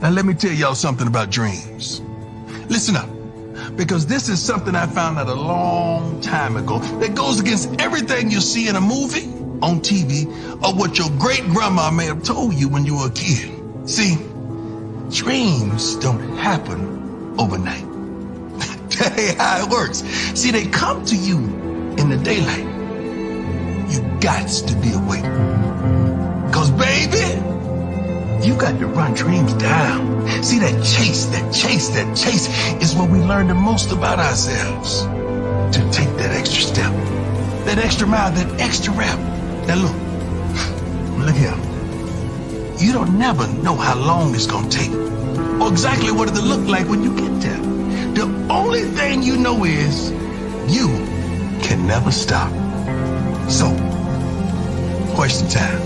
Now let me tell y'all something about dreams. Listen up, because this is something I found out a long time ago that goes against everything you see in a movie, on TV, or what your great grandma may have told you when you were a kid. See, dreams don't happen overnight. That ain't how it works. See, they come to you in the daylight. You gots to be awake. Cause baby, you got to run dreams down. See, that chase is where we learn the most about ourselves. To take that extra step, that extra mile, that extra rep. Now look here. You don't never know how long it's gonna take, or exactly what it'll look like when you get there. The only thing you know is you can never stop. So, question time.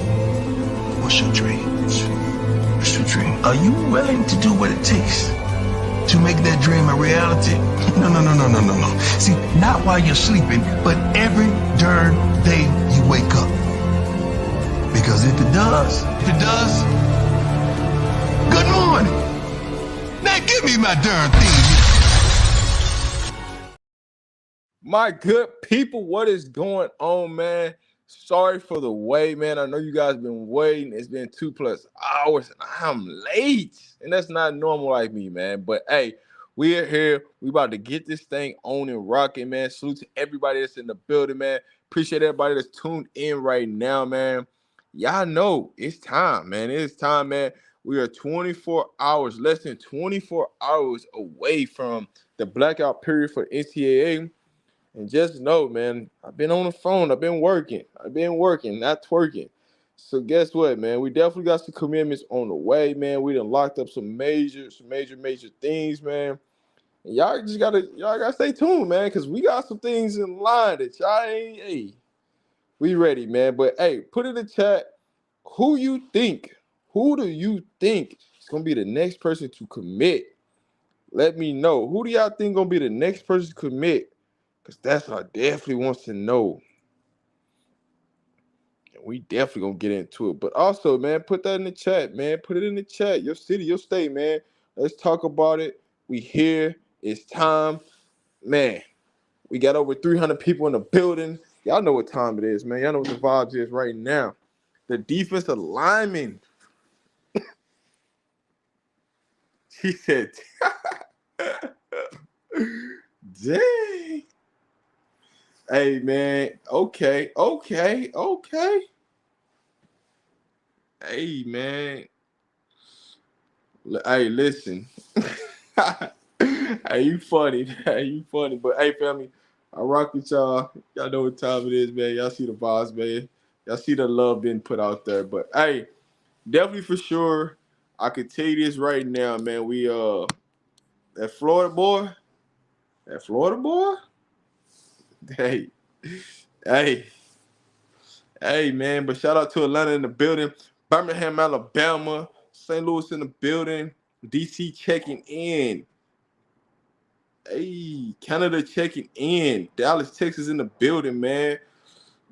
What's your dreams? What's your dream? Are you willing to do what it takes to make that dream a reality? No. See, not while you're sleeping, but every darn day you wake up. Because if it does, good morning. Now give me my darn theme. My good people, what is going on, man? Sorry for the wait, man. I know you guys been waiting. It's been 2+ hours and I'm late. And that's not normal like me, man. But hey, we are here. We about to get this thing on and rocking, man. Salute to everybody that's in the building, man. Appreciate everybody that's tuned in right now, man. Y'all know it's time, man. It's time, man. We are 24 hours, less than 24 hours away from the blackout period for NCAA. And just know, man, I've been on the phone. I've been working, not twerking. So guess what, man? We definitely got some commitments on the way, man. We done locked up some major things, man. And y'all gotta stay tuned, man, because we got some things in line that y'all ain't, hey, we ready, man. But hey, put in the chat who do you think is gonna be the next person to commit. Let me know. Who do y'all think gonna be the next person to commit? Because that's what I definitely wants to know. And we definitely going to get into it. But also, man, put that in the chat, man. Put it in the chat. Your city, your state, man. Let's talk about it. We here. It's time. Man, we got over 300 people in the building. Y'all know what time it is, man. Y'all know what the vibes is right now. The defensive lineman. She said, dang. Hey, man. Okay. Hey, man. Hey, listen. Hey, you funny. But, hey, family, I rock with y'all. Y'all know what time it is, man. Y'all see the vibes, man. Y'all see the love being put out there. But, hey, definitely for sure, I could tell you this right now, man. We, that Florida boy, hey, man, but shout out to Atlanta in the building, Birmingham, Alabama, St. Louis in the building, DC checking in. Hey, Canada checking in. Dallas, Texas in the building, man.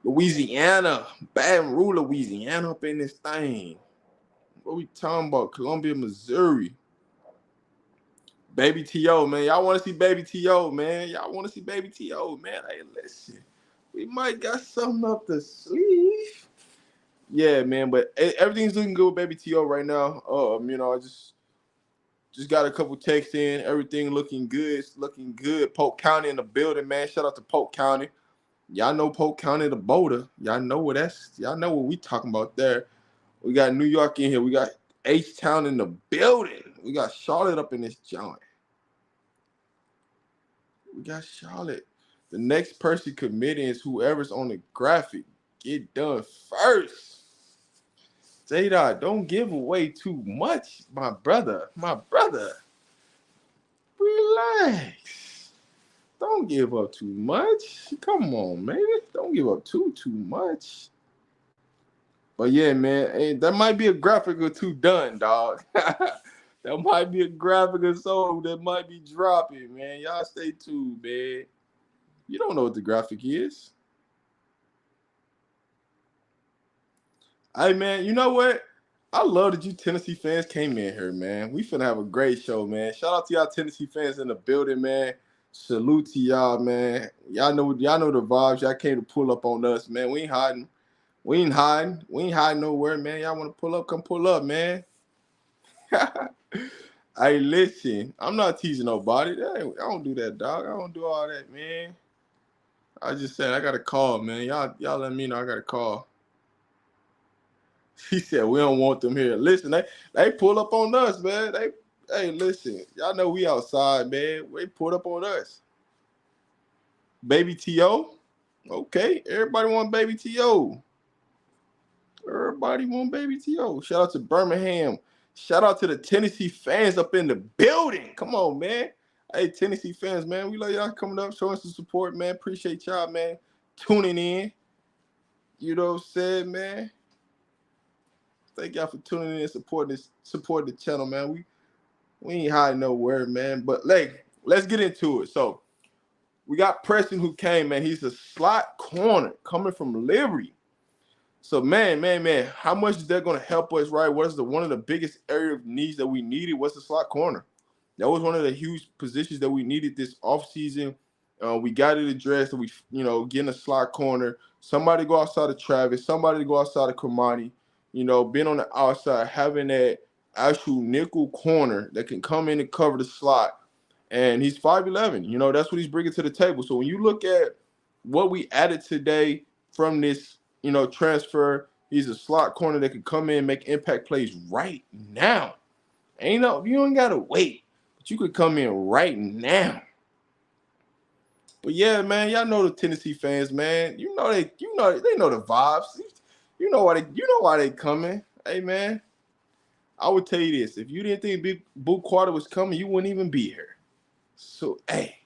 Louisiana, Baton Rouge, Louisiana up in this thing. What we talking about? Columbia, Missouri. Baby T.O., man. Y'all want to see Baby T.O., man. Hey, listen. We might got something up the sleeve. Yeah, man, but everything's looking good with Baby T.O. right now. I just got a couple texts in. Everything looking good. It's looking good. Polk County in the building, man. Shout out to Polk County. Y'all know Polk County, the Boulder. Y'all know what we talking about there. We got New York in here. We got H-Town in the building. We got Charlotte up in this joint. We got Charlotte. The next person committing is whoever's on the graphic. Get done first. J-Dot, don't give away too much, my brother. Relax. Don't give up too much. Come on, man. Don't give up too much. But yeah, man, hey, that might be a graphic or two done, dog. That might be a graphic or so that might be dropping, man. Y'all stay tuned, man. You don't know what the graphic is. Hey, man, you know what? I love that you Tennessee fans came in here, man. We finna have a great show, man. Shout out to y'all Tennessee fans in the building, man. Salute to y'all, man. Y'all know the vibes. Y'all came to pull up on us, man. We ain't hiding. We ain't hiding. We ain't hiding nowhere, man. Y'all want to pull up? Come pull up, man. Hey, listen. I'm not teasing nobody. I don't do that, dog. I don't do all that, man. I just said I got a call, man. Y'all let me know I got a call. He said we don't want them here. Listen, they pull up on us, man. Hey, listen, y'all know we outside, man. They pulled up on us. Baby T.O. Okay, everybody want Baby T.O. Everybody want Baby T.O. Shout out to Birmingham. Shout out to the Tennessee fans up in the building. Come on, man. Hey, Tennessee fans, man. We love y'all coming up, showing some support, man. Appreciate y'all, man, tuning in. You know what I'm saying, man? Thank y'all for tuning in and supporting the channel, man. We ain't hiding nowhere, man. But let's get into it. So we got Preston who came, man. He's a slot corner coming from Liberty. So man, how much is that going to help us, right? What is one of the biggest area of needs that we needed? What's the slot corner? That was one of the huge positions that we needed this offseason. We got it addressed, and we, getting a slot corner. Somebody to go outside of Travis, somebody to go outside of Kamani. Being on the outside, having that actual nickel corner that can come in and cover the slot. And he's 5'11". That's what he's bringing to the table. So when you look at what we added today from this, transfer, he's a slot corner that can come in and make impact plays right now. You ain't got to wait, but you could come in right now. But yeah, man, y'all know the Tennessee fans, man. They know the vibes. You know why they coming. Hey, man, I would tell you this: if you didn't think Big Boo Carter was coming, you wouldn't even be here. So, hey,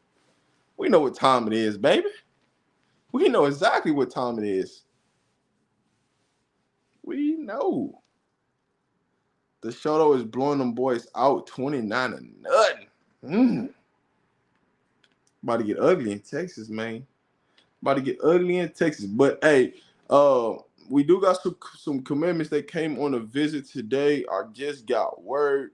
we know what time it is, baby. We know exactly what time it is. We know. The Shoto is blowing them boys out 29-0. About to get ugly in Texas, man. About to get ugly in Texas. But hey, we do got some commitments that came on a visit today. I just got word.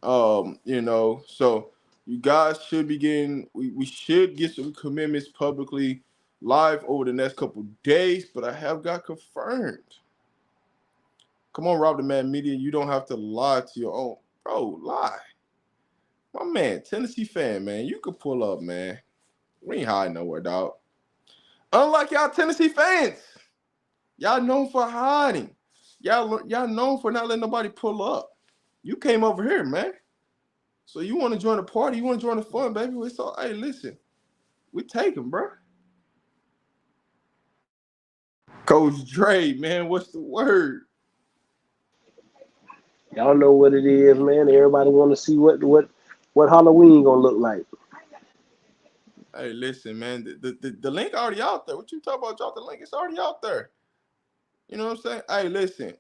So you guys should be getting. We should get some commitments publicly live over the next couple days. But I have got confirmed. Come on, Rob the Man Media. You don't have to lie to your own. Bro, lie. My man, Tennessee fan, man. You could pull up, man. We ain't hiding nowhere, dog. Unlike y'all Tennessee fans. Y'all known for hiding. Y'all known for not letting nobody pull up. You came over here, man. So you want to join the party. You want to join the fun, baby. Hey, listen. We take them, bro. Coach Dre, man, what's the word? Y'all know what it is, man. Everybody want to see what Halloween gonna look like. Hey, listen, man. The link already out there. What you talking about? Drop the link. It's already out there. You know what I'm saying? Hey, listen.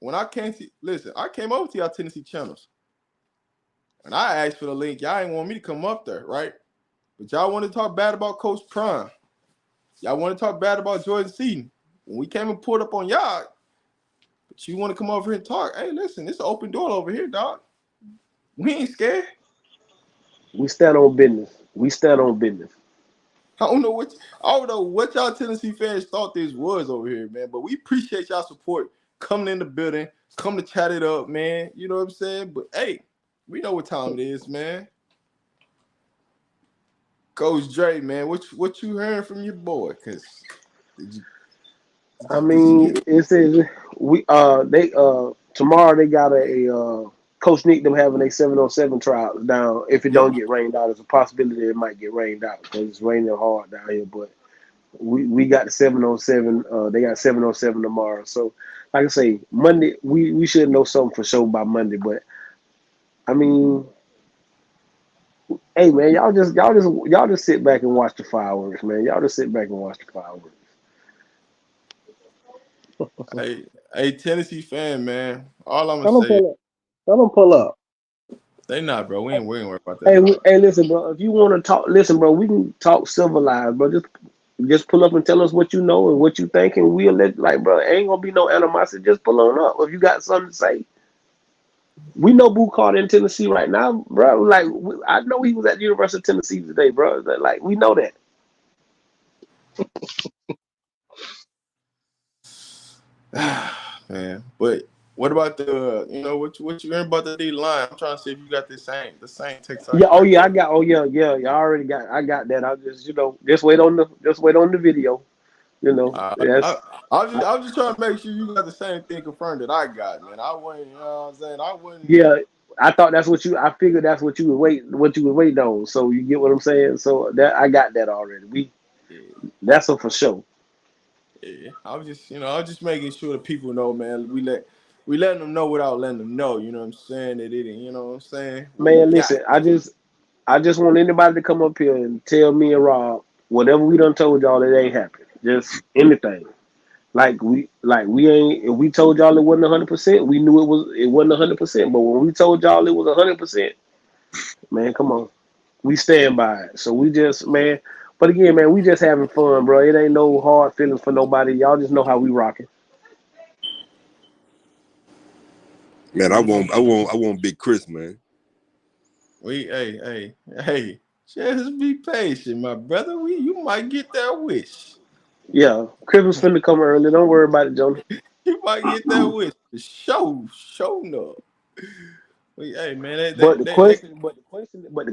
I came over to y'all Tennessee channels, and I asked for the link. Y'all ain't want me to come up there, right? But y'all want to talk bad about Coach Prime. Y'all want to talk bad about Jordan Seaton. When we came and pulled up on y'all, but you want to come over here and talk. Hey, listen, it's an open door over here, dog. We ain't scared. We stand on business. I don't know what y'all Tennessee fans thought this was over here, man. But we appreciate y'all support coming in the building, come to chat it up, man. You know what I'm saying? But hey, we know what time it is, man. Coach Dre, man, what you hearing from your boy? Cause it says tomorrow they got a Coach Nick them having a 7-on-7 trials down. If it don't get rained out, there's a possibility it might get rained out because it's raining hard down here. But we got the 7-on-7. They got 7-on-7 tomorrow. So like I say, Monday we should know something for sure by Monday. But I mean, hey man, y'all just sit back and watch the fireworks, man. Y'all just sit back and watch the fireworks. Hey, Tennessee fan, man. All I'm gonna say, tell them pull up. They not, bro. We ain't worrying about that. Hey, listen, bro. If you want to talk, listen, bro. We can talk civilized, bro. Just pull up and tell us what you know and what you think, and we'll bro. Ain't gonna be no animosity. Just pull on up if you got something to say. We know Boo Carter in Tennessee right now, bro. Like I know he was at the University of Tennessee today, bro. Like we know that. Man, but what about the what you heard about the D line? I'm trying to see if you got the same text I Yeah. Oh got. yeah. I got. Oh yeah. Yeah. Yeah. I already got. I got that. I just just wait on the video. I, Yes. I was just trying to make sure you got the same thing confirmed that I got, man. I wouldn't, you know what I'm saying? I wouldn't. Yeah. I thought that's what you. I figured that's what you would wait. What you would wait on. So you get what I'm saying. So that I got that already. Yeah, That's a for sure. yeah. I was just making sure that people know, man. We letting them know without letting them know. You know what I'm saying? That it, you know what I'm saying? We Man, got. listen. I just want anybody to come up here and tell me and Rob whatever we done told y'all it ain't happened. Just anything. Like we ain't if we told y'all it wasn't 100%, we knew it wasn't 100%. But when we told y'all it was 100%, man, come on. We stand by it. So we just man, but again, man, we just having fun, bro. It ain't no hard feelings for nobody. Y'all just know how we rocking. Man, We know. I want Big Chris, man. Hey. Just be patient, my brother. You might get that wish. Yeah. Christmas finna come early. Don't worry about it, Jonah. You might get that wish. Show up. Hey man, But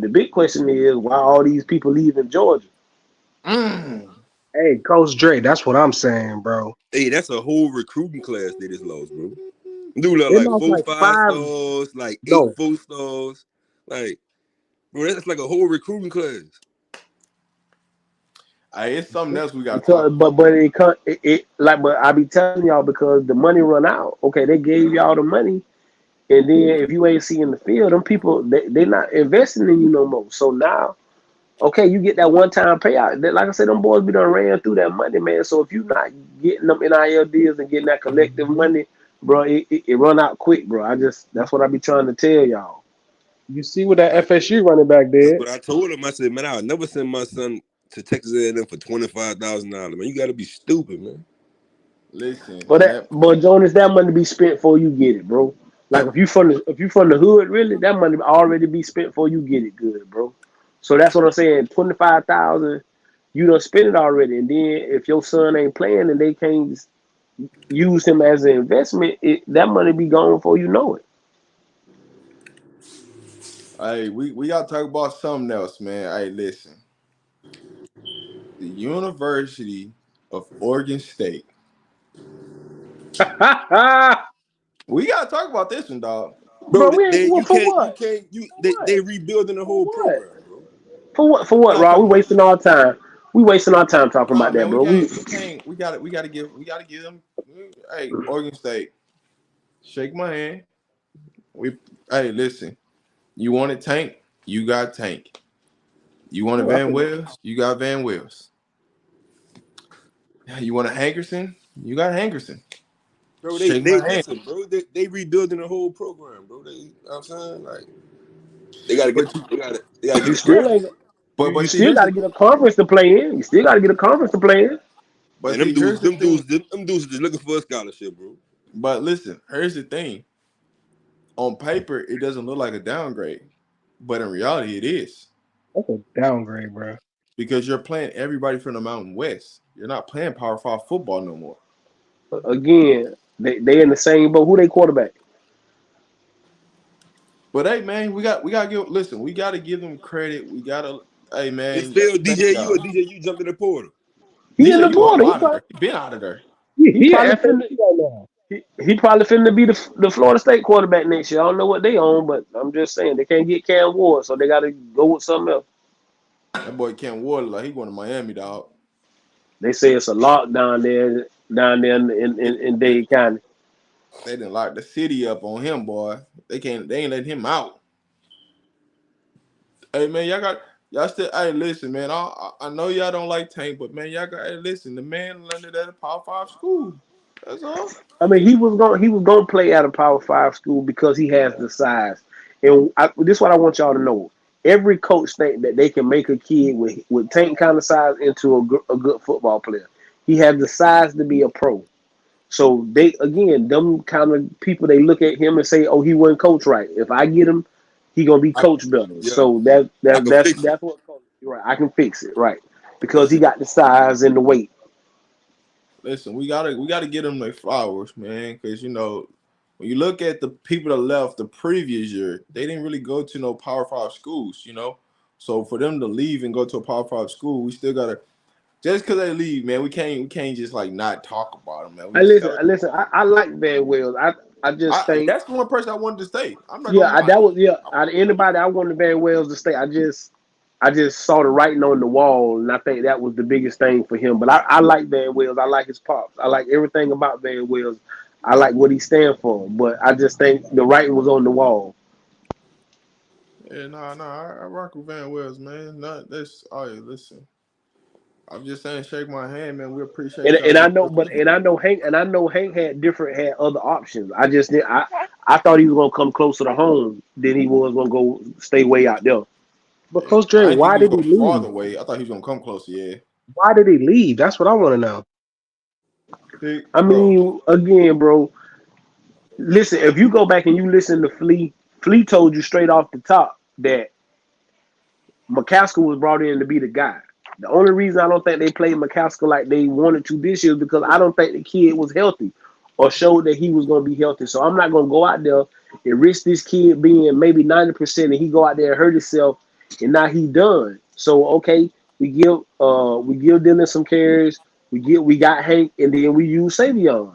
the big question is why all these people leaving Georgia? mm, Hey, Coach Dre, that's what I'm saying, bro. Hey, that's a whole recruiting class they just lost, bro. Dude look They like lost four, like 5. 5 stars, like 8 No, 4 stars. Like, bro, that's like a whole recruiting class. hey, it's something else we gotta talk Because about. but it like but I be telling y'all because the money run out. Okay, they gave y'all the money, and then if you ain't seeing the field, them people they not investing in you no more. So now, okay, you get that one time payout. Like I said, them boys be done ran through that money, man. So if you not getting them NIL deals and getting that collective money, bro, it run out quick, bro. That's what I be trying to tell y'all. you see what that I, FSU running back that's did? what I told him. I said, man, I'll never send my son to Texas A&M for $25,000. Man, you got to be stupid, man. Listen, But Jonas, that money be spent before you get it, bro. Like that if you from the hood, really, that money already be spent before you get it good, bro. So that's what I'm saying. 25,000, you done spent it already, and then if your son ain't playing and they can't use him as an investment, that money be gone before you know it. hey, we gotta talk about something else, man. Hey, listen, the University of Oregon State. We gotta talk about this one, dog. Bro, Bro, we ain't you for can't, what? For they what? rebuilding the For whole what? program, bro. For what? For We what, gotta Rob? talk We about wasting our time. We wasting our time talking no, about that, man. We bro. can't. We can't. We gotta give them. Hey, Oregon State, shake my hand. We. Hey, listen. You want a Tank? You got Tank. You want a Well, I Van think Wells? You got Van Wells. You want a Hankerson? You got Hankerson. Bro, Shake they my hand. listen, bro. They rebuilding the whole program, bro. You know what I'm saying? Like, they gotta get But they gotta get you the still coaches. ain't. You but see still here's got the to get a conference to play in. You still got to get a conference to play in. but Man, see here's the thing. them dudes are just looking for a scholarship, bro. But listen, here's the thing. On paper, it doesn't look like a downgrade, but in reality, it is That's a downgrade, bro. because you're playing everybody from the Mountain West. You're not playing Power Five football no more. Again, they in the same boat. Who they quarterback? But hey, man, we gotta give. Listen, we gotta give them credit. We gotta. Hey, It's man, still thank DJU y'all. or DJU jumped in the portal. He in the DJU all portal. out of there. He been out of there. He He probably at FSU finna right now. he probably finna be the Florida State quarterback next year. I don't know what they own, but I'm just saying they can't get Cam Ward, so they got to go with something else. That boy Ken Ward like he going to Miami, dog. They say it's a lock down there in Dade County. They didn't lock the city up on him, boy. They ain't letting him out. Hey man, y'all still hey listen, man. I know y'all don't like Tank, but man, y'all got hey listen, the man landed at a Power Five school. That's all. I mean, he was gonna play at a Power Five school because he has the size. And this is what I want y'all to know. Every coach think that they can make a kid with Tank kind of size into a good football player. He has the size to be a pro. So they again, them kind of people, they look at him and say, "Oh, he wasn't coached right. If I get him, he gonna be coached better." Yeah, So I can fix it. that's what coach. You're right. I can fix it, right? Because he Listen, got the size and the weight. listen, we gotta get them their flowers, man, because when you look at the people that left the previous year, they didn't really go to no Power Five schools. So for them to leave and go to a Power Five school, we still gotta just because they leave, man. We can't just like not talk about them, man. We just gotta. I listen. I like Van Wells. I just think, That's one person I wanted to stay. I'm not yeah, gonna lie. that was, yeah. I Out of anybody, I wanted Van Wells to stay. I just saw the writing on the wall, and I think that was the biggest thing for him. But I like Van Wells. I like his pops. I like everything about Van Wells. I like what he stands for. But I just think the writing was on the wall. Yeah, I rock with Van Wells, man. Not this. Oh, yeah, listen. I'm just saying, shake my hand, man. We appreciate y'all And I doing know, what you but do. and I know Hank had other options. I just did. I thought he was gonna come closer to home than he was gonna go stay way out there. But Yeah. Coach Dre, I didn't think why he was did he going farther leave? away. I thought he was gonna come closer. Yeah. Why did he leave? That's what I want to know. I Bro. mean, again, bro. Listen, if you go back and you listen to Flea told you straight off the top that McCaskill was brought in to be the guy. The only reason I don't think they played McCaskill like they wanted to this year is because I don't think the kid was healthy or showed that he was going to be healthy. So I'm not going to go out there and risk this kid being maybe 90% and he go out there and hurt himself and now he done. So okay, we give Dylan some carries. We got Hank and then we use Savion.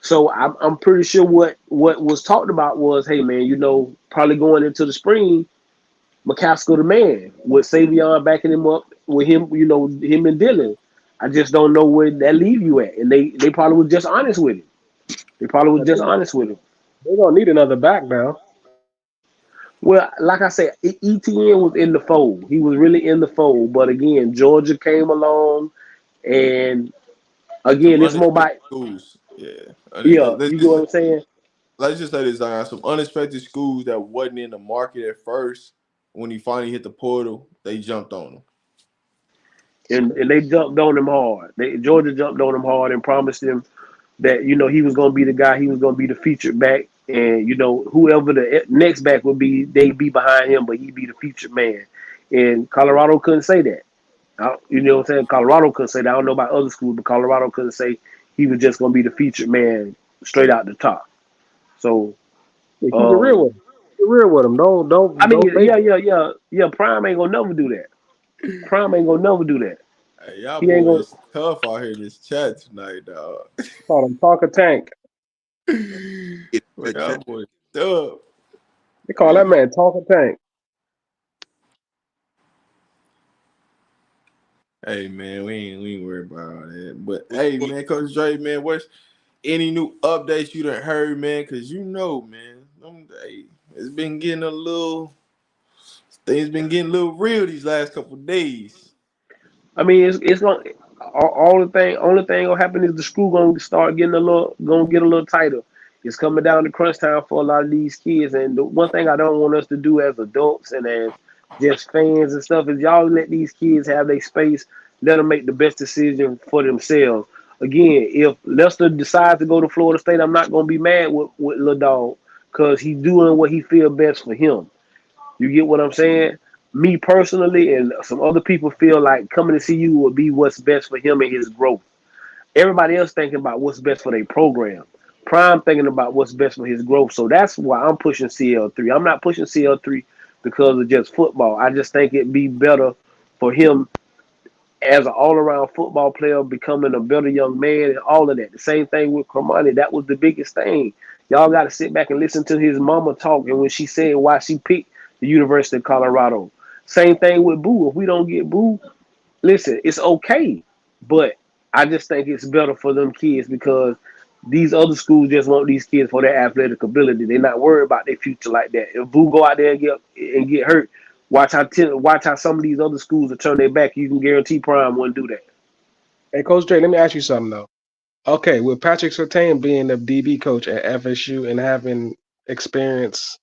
So I'm pretty sure what was talked about was, hey man, probably going into the spring, McCaskill the man with Savion backing him up with him and Dylan. I just don't know where that leave you at. And they probably was just honest with him. They probably was But just honest with him. they're gonna need another back now. Well, like I said, ETN was in the fold. He was really in the fold. But again, Georgia came along, and Some again, it's more unexpected about, schools. Yeah. yeah. You get what I'm saying? Let's just say this, Zion. Some unexpected schools that wasn't in the market at first. When he finally hit the portal, they jumped on him. And they jumped on him hard. Georgia jumped on him hard and promised him that he was going to be the guy. He was going to be the featured back, and whoever the next back would be, they'd be behind him, but he'd be the featured man. And Colorado couldn't say that. You know what I'm saying? Colorado couldn't say that. I don't know about other schools, but Colorado couldn't say he was just going to be the featured man straight out the top. So, Yeah, keep it real um, with him. Keep it real with him. I mean, Don't fake it. yeah. Prime ain't gonna never do that. Prime ain't gonna never do that. Hey, y'all He ain't gonna. boys tough out here in this chat tonight, dog. Call him Talk a Tank. Get Well, that y'all check. boys tough. They call that man Talk a Tank. Hey man, we ain't worried about all that. But hey man, Coach Dre, man, what's any new updates you done heard, man? Cause man, hey, it's been getting a little things been getting a little real these last couple of days. I mean, it's gonna. Only thing gonna happen is the screw gonna get a little tighter. It's coming down to crunch time for a lot of these kids, and the one thing I don't want us to do as adults and as just fans and stuff is y'all let these kids have their space. Let them make the best decision for themselves. Again, if Lester decides to go to Florida State, I'm not gonna be mad with Lil Dog because he's doing what he feel best for him. You get what I'm saying? Me personally, and some other people feel like coming to see you would be what's best for him and his growth. Everybody else thinking about what's best for their program. Prime thinking about what's best for his growth. So that's why I'm pushing CL3. I'm not pushing CL3 because of just football. I just think it'd be better for him as an all-around football player, becoming a better young man and all of that. The same thing with Cromani. That was the biggest thing. Y'all got to sit back and listen to his mama talk and when she said why she picked the University of Colorado. Same thing with Boo. If we don't get Boo, listen, it's okay. But I just think it's better for them kids because these other schools just want these kids for their athletic ability. They're not worried about their future like that. If Boo go out there and get hurt, watch how some of these other schools will turn their back. You can guarantee Prime wouldn't do that. Hey, Coach Dre, let me ask you something though. Okay, with Patrick Surtain being the DB coach at FSU and having experience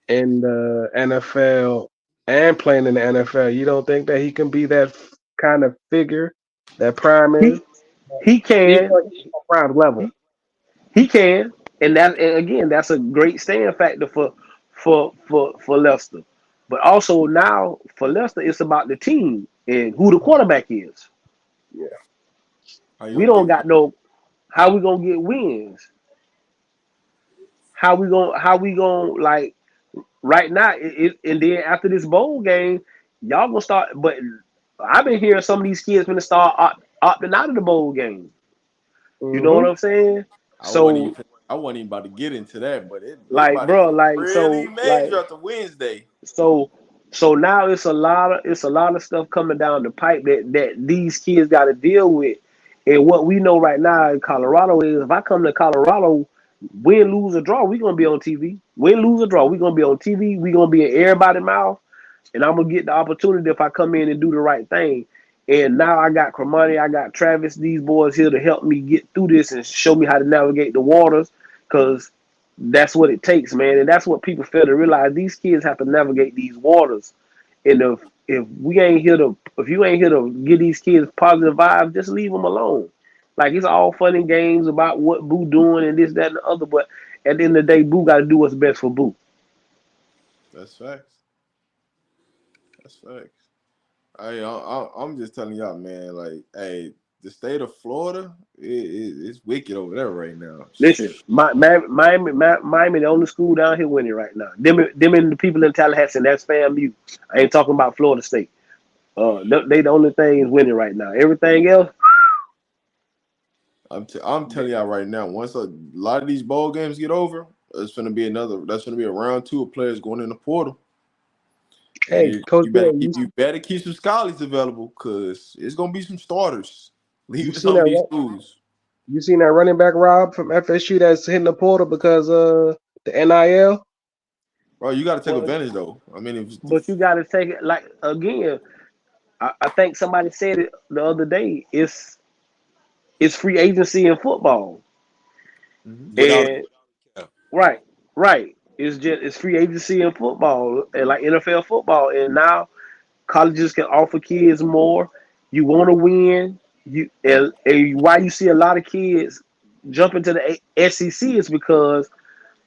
in the NFL and playing in the NFL, you don't think that he can be that kind of figure that Prime is? He Even can. though he's on Prime's level. He can, and again, that's a great staying factor for Leicester. But also now for Leicester, it's about the team and who the quarterback is. Yeah. How you We gonna don't get got no. How we gonna get wins? How we gonna like right now? And then after this bowl game, y'all gonna start. But I've been hearing some of these kids gonna start opting out of the bowl game. You know what Mm-hmm. I'm saying? I wasn't So even I wasn't even about to get into that, but it like, about to bro, get like really so, major like after Wednesday. so, so now it's a lot of stuff coming down the pipe that these kids got to deal with. And what we know right now in Colorado is if I come to Colorado, win, lose or draw, we gonna be on TV. Win, lose or draw, we gonna be on TV. We gonna be in everybody's mouth, and I'm gonna get the opportunity if I come in and do the right thing. And now I got Cremani, I got Travis, these boys here to help me get through this and show me how to navigate the waters, because that's what it takes, man. And that's what people fail to realize. These kids have to navigate these waters. And if you ain't here to give these kids positive vibes, just leave them alone. Like it's all fun and games about what Boo doing and this, that, and the other. But at the end of the day, Boo got to do what's best for Boo. That's facts. That's facts. I'm just telling y'all, man. Like, hey, the state of Florida, it's wicked over there right now. Listen, Miami, the only school down here winning right now. Them and the people in Tallahassee, that's FAMU. I ain't talking about Florida State. They the only thing is winning right now. Everything else, I'm telling y'all right now. Once a lot of these bowl games get over, it's gonna be another. That's gonna be a round two of players going in the portal. And Hey, Coach, you better keep some scholars available because it's gonna be some starters you leaving seen some of these that? schools. You seen that running back Rob from FSU that's hitting the portal because the NIL? Bro, you got to take but advantage though. I mean, but you got to take it like again. I think somebody said it the other day. It's free agency in football, Without and a right, right. It's free agency in football and like NFL football, and now colleges can offer kids more. You want to win. And why you see a lot of kids jump into the SEC is because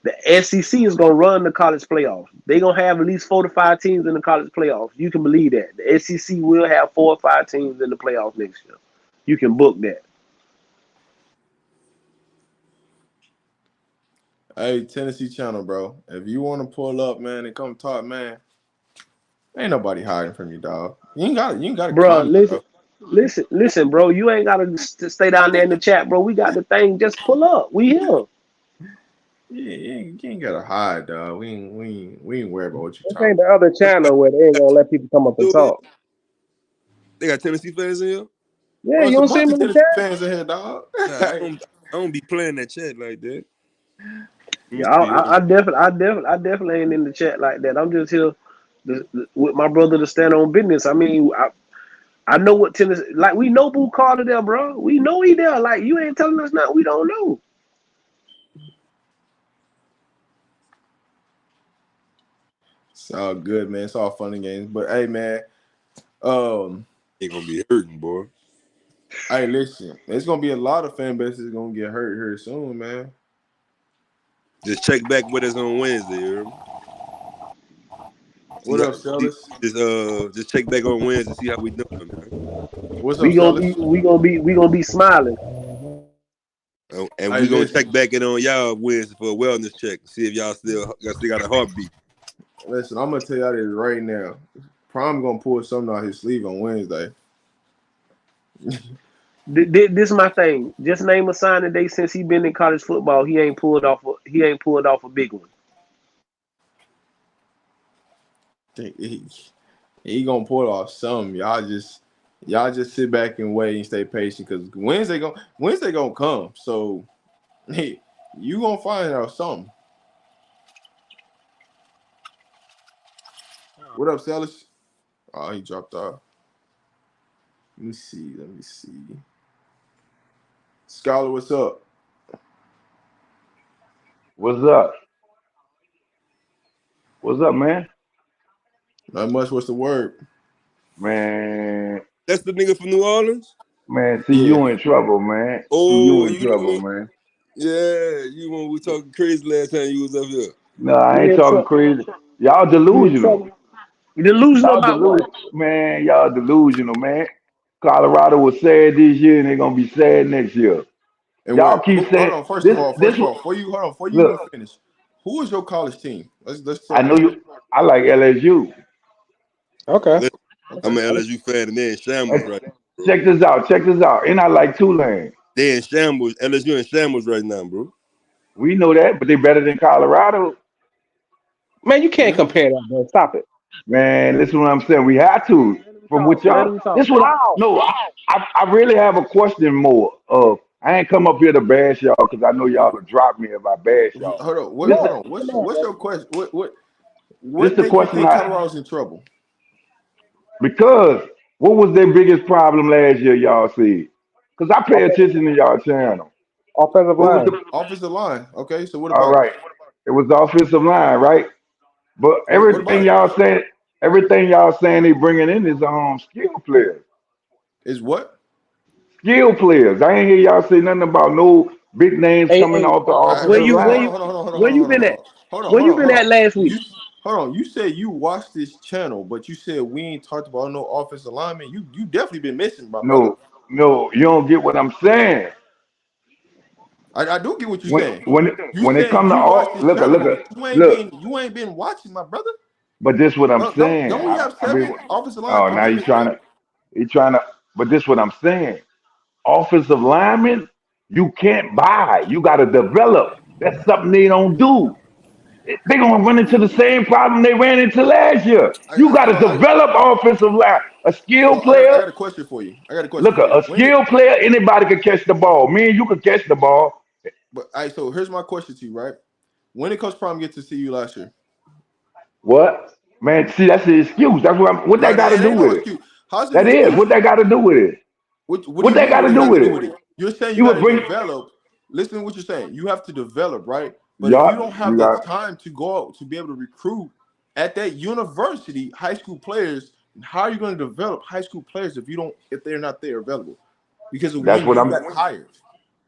the SEC is going to run the college playoffs. They're going to have at least 4 to 5 teams in the college playoffs. You can believe that. The SEC will have 4 or 5 teams in the playoffs next year. You can book that. hey, Tennessee Channel, bro. If you want to pull up, man, and come talk, man, ain't nobody hiding from you, dog. You ain't got to Bro, comment, listen, bro. listen, bro. You ain't got to stay down there in the chat, bro. We got the thing. Just pull up. We here. Yeah, you ain't got to hide, dog. We ain't worried about what you This talking ain't the about. other channel where they ain't gonna let people come up and do it. talk. They got Tennessee fans in here. Yeah, Bro, you it's a don't see bunch them of in the Tennessee chat. fans in here, dog. Nah, I don't be playing that chat like that. Let me Yeah, see. I definitely ain't in the chat like that. I'm just here with my brother to stand on business. I mean, I know what Tennessee like. We know Boo Carter there, bro. We know he there. Like you ain't telling us nothing we don't know. It's all good, man. It's all fun and games. But hey, man, um, Ain't gonna be hurting, boy. hey, listen, there's gonna be a lot of fan bases gonna get hurt here soon, man. Just check back with us on Wednesday. You heard me? See What how up, fellas? just check back on Wednesday and see how we doing, man. What's We up, gonna be fellas? we gonna be we gonna be smiling. And Hey, we gonna listen, check back in on y'all Wednesday for a wellness check. See if y'all still got a heartbeat. listen. I'm gonna tell y'all this right now. Prime gonna pull something out his sleeve on Wednesday. This is my thing. Just name a signing day since he been in college football. He ain't pulled off a big one. He gonna pull off something. Y'all just sit back and wait and stay patient because Wednesday gonna come. So hey, you gonna find out something. What up, Sellers? Oh, he dropped off. Let me see. Scholar, what's up? What's up? What's up, man? Not much. What's the word? Man, That's the nigga from New Orleans. man, see Yeah. you in trouble, man. See you Oh, in you know trouble, me. man. Yeah, you when we were talking crazy last time you was up here. No, I You ain't in talking trouble? crazy. Y'all You in delusional. trouble? You delusional Y'all about what? delusional, man. Y'all delusional, man. Colorado was sad this year, and they're gonna be sad next year. And Y'all what? keep Hold saying on. First of this. all, This before you hold on, before you even look. finish, who is your college team? Let's I start know there. you. I like LSU. Okay. Listen, I'm Okay. an LSU fan, and they're in shambles And right now, bro. check this out. Check this out. And I like Tulane. They're in shambles. LSU in shambles right now, bro. We know that, but they better than Colorado. Man, you can't Yeah. compare that, man. Stop it. Man, this is what I'm saying. We have to. Let him From talk. what Let y'all, him talk. this what I no. I really have a question more of. I ain't come up here to bash y'all because I know y'all will drop me if I bash y'all. Hold on. This Hold on. What's your question? this What the make you question think I Colorado's in trouble? because what was their biggest problem last year? Y'all see? Because I pay Offensive, attention to y'all channel. offensive What was line. the Offensive line. Okay. So what all about it? right? It was the offensive line, right? But What about it? everything y'all saying they bringing in is skill players. Is what? Skill players. I ain't hear y'all say nothing about no big names Hey, coming hey, off the where offensive you Hold where on. line. you Hold on. Hold on. where Hold you on. been at? Hold on. Where Hold you on. been Hold at on. last week? You hold on. You said you watched this channel, but you said we ain't talked about no offensive lineman. You definitely been missing, my brother. No, no, you don't get what I'm saying. I do get what you're When saying. when it You when it saying come to you watched all this look channel, look but look. you ain't been watching, my brother. But this what I'm Don't saying. we have I mean, seven offensive line oh, now coaches in you the state? trying to. But this what I'm saying. Offensive linemen, you can't buy. You got to develop. That's something they don't do. They're gonna run into the same problem they ran into last year. You got to Hold on. develop offensive line. A skill So I player, got a question for you. I got a question look, for you. a When did skill player, anybody can catch the ball. Me and you could catch the ball. but I so here's my question to you, right? When did Coach Prime get to see you last year? What? Man, see, that's the excuse. That's what No, that got to it do ain't no with it. excuse. How's it an That is excuse? what that got to do with it. What do What you that mean got what to it do got to with do it? with it? You're saying you You got would to bring, develop. Listen to what you're saying. You have to develop, right? But if you yup, don't have you the got. time to go out to be able to recruit at that university high school players, how are you going to develop high school players if they're not there available? Because of That's when what you I'm. got hired.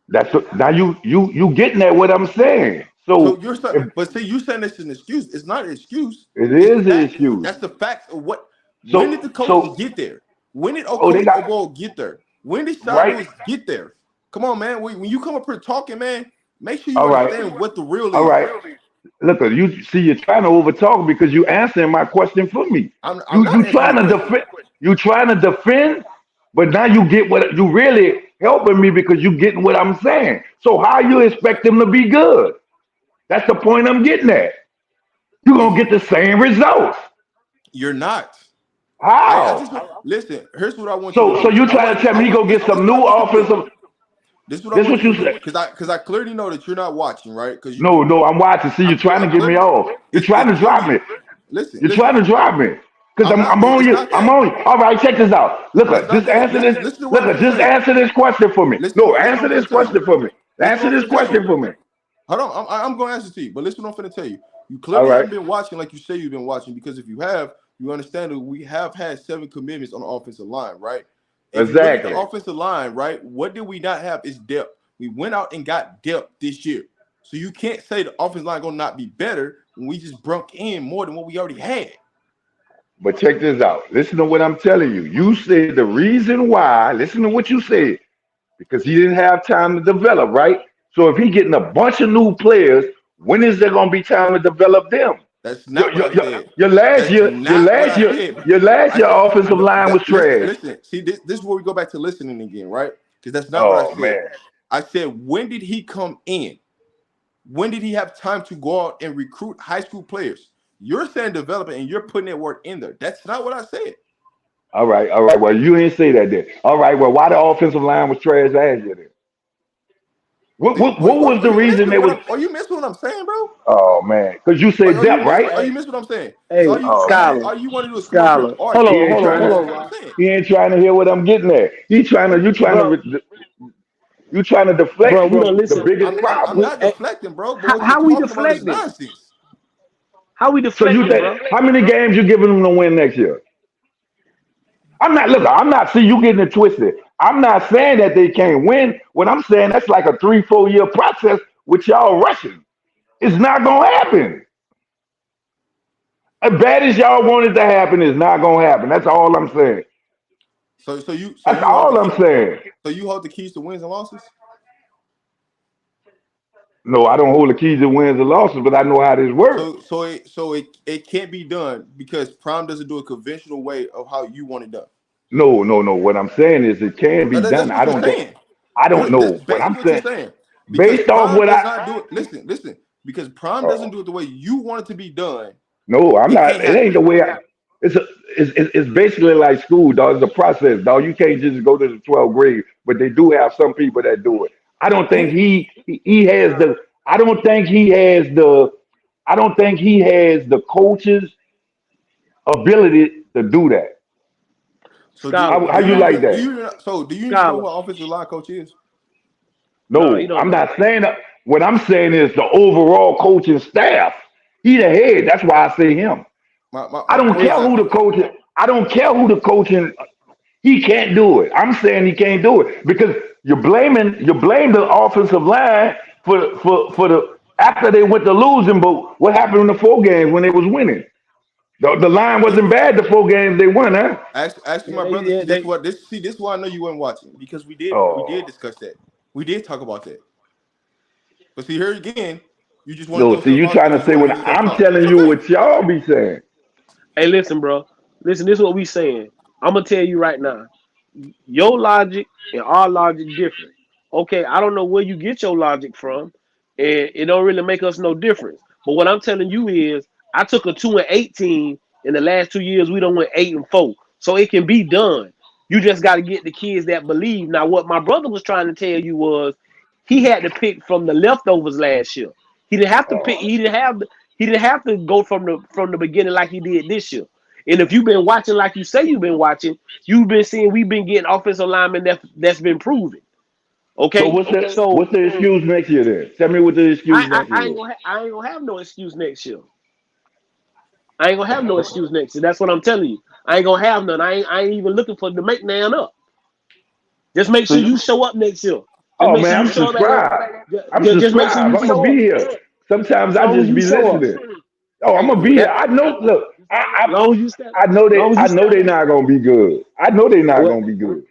That's what, now you getting at what I'm saying. So So you're saying, if but see, you saying it's an excuse. It's not an excuse. it It's is an fact. excuse. That's the facts of what. When did So the coaches so get there? When did oh they Coach got Obo get there? When did Cy right. Lewis get there? Come on, man. When you come up here talking, man, make sure you All right. understand what the real All is. right. Look, you see, you're trying to overtalk because you answering my question for me. I'm You not answering trying your to question. defend. You trying to defend, but now you get what you really helping me because you getting what I'm saying. So how you expect them to be good? That's the point I'm getting at. You're gonna If get the same results. you're not, I How? just listen. Here's what I want you to So do. you trying to tell me he gonna get This is some what I new want you to do. offensive? This is what I This want what you to you do. said? Because I clearly know that you're not watching, right? Because No, no, I'm watching. See, you're trying I to get me clearly off. You're trying it's to drop clearly me. listen, You're trying listen. to drop me. Because I'm not. I'm on It's you. not I'm that. on you. All right, check this out. Look, It's not just that. answer this. Listen to what Look, I'm finna just say. answer this question for me. No, Listen answer what I'm this finna tell you. question for me. Listen Answer what I'm this finna tell you. question for me. Hold on, I'm going to answer to you, but listen what I'm finna tell you. You All clearly right. haven't been watching like you say you've been watching because if you have, you understand that we have had 7 commitments on the offensive line, right? If you look at the Exactly. offensive line, right, what did we not have is depth. We went out and got depth this year. So you can't say the offensive line going to not be better when we just brunk in more than what we already had. But check this out. Listen to what I'm telling you. You said the reason why, listen to what you said, because he didn't have time to develop, right? So if he getting a bunch of new players, when is there gonna be time to develop them? That's not what I said. Your last That's year, not what I said. your last I year said offensive no. line was That trash. listen. See, this is where we go back to listening again, right? Because that's not what I Oh said. man. I said when did he come in? When did he have time to go out and recruit high school players? You're saying development and you're putting that word in there. That's not what I said. All right, all right. Well, you didn't say that then. All right, well, why the offensive line was trash last year then? What was Are the you reason missing they what was I'm? Are you missing what I'm saying, bro? oh man, because you said depth, right? Are Hey, you missing what I'm saying? Because hey, Oh man. Scholar, all you want to do is come up here and Scholar. Hold argue. He on, ain't hold You're on, trying not hold to on, listening to what Rob. I'm saying. he ain't trying to hear what I'm getting at. Bro, You trying to deflect bro, we from don't the listen. biggest I'm problem. We, not eh, deflecting, bro. But what you're how we talking about is deflecting? nonsense. How we So you deflecting, think bro? how many games you giving them to win next year? I'm not see you getting it twisted. I'm not saying that they can't win. What I'm saying, that's like a 3-4 year process with y'all rushing. It's not gonna happen. As bad as y'all want it to happen, it's not gonna happen. That's all I'm saying. So That's you hold the all I'm saying. so you hold the keys to wins and losses. No, I don't hold the keys to wins and losses, but I know how this works. So it can't be done because Prime doesn't do a conventional way of how you want it done. No, no, no. What I'm saying is it can be done. That's what I you're don't think. saying. I don't That's know. What basically I'm what you're saying, saying. Because based off Prime what does I. not do it. Listen. Because Prime doesn't Oh, do it the way you want it to be done. no, I'm It not. can't It ain't happen. the way. It's basically like school, dog. It's a process, dog. You can't just go to the 12th grade, but they do have some people that do it. I don't think Who? he has the. I don't think he has the. I don't think he has the coach's ability to do that. So Scholar. How you like do that? you do you even know Scholar. what offensive line coach is? No, he No, don't I'm know. not saying that. What I'm saying is the overall coaching staff. He the head. That's why I say him. I My don't point is care that who the coaching. I don't care who the coaching. He can't do it. I'm saying he can't do it because you blame the offensive line for the after they went to losing. But what happened in the 4 games when they was winning? The line this wasn't bad. The 4 games they won, huh? actually Yeah, my they, brother. yeah, they. This is why I know you weren't watching because we did Oh discuss that. We did talk about that. But see here again, you just want to no! throw See, stuff you out there trying to because you say want to what hear yourself I'm talk. telling It's you okay. what y'all be saying. Hey, listen, bro. Listen, this is what we saying. I'm gonna tell you right now. Your logic and our logic different. Okay, I don't know where you get your logic from, and it don't really make us no difference. But what I'm telling you is, I took a 2-18 in the last 2 years. We don't went 8-4, so it can be done. You just got to get the kids that believe. Now, what my brother was trying to tell you was, he had to pick from the leftovers last year. He didn't have to pick. Oh, He didn't have to go from the beginning like he did this year. And if you've been watching like you say you've been watching, you've been seeing we've been getting offensive linemen that's been proven. so Okay, so what's the excuse next year then? Tell me what the excuse next I year ain't is. I ain't gonna have no excuse next year. I ain't gonna have no excuse next year. That's what I'm telling you. I ain't gonna have none. I ain't even looking for to make none up. Just make sure So you show up next year. Just oh make sure man, you I'm show up. At, subscribed. I'm just make sure subscribed. you I'm gonna show be up. here. Sometimes As I long as just you be show up. listening. Oh, I'm gonna be here. That I know. Look, as long as you stand. I know As long as you I know stand they on it. not gonna be good. I know they not Well, gonna be good.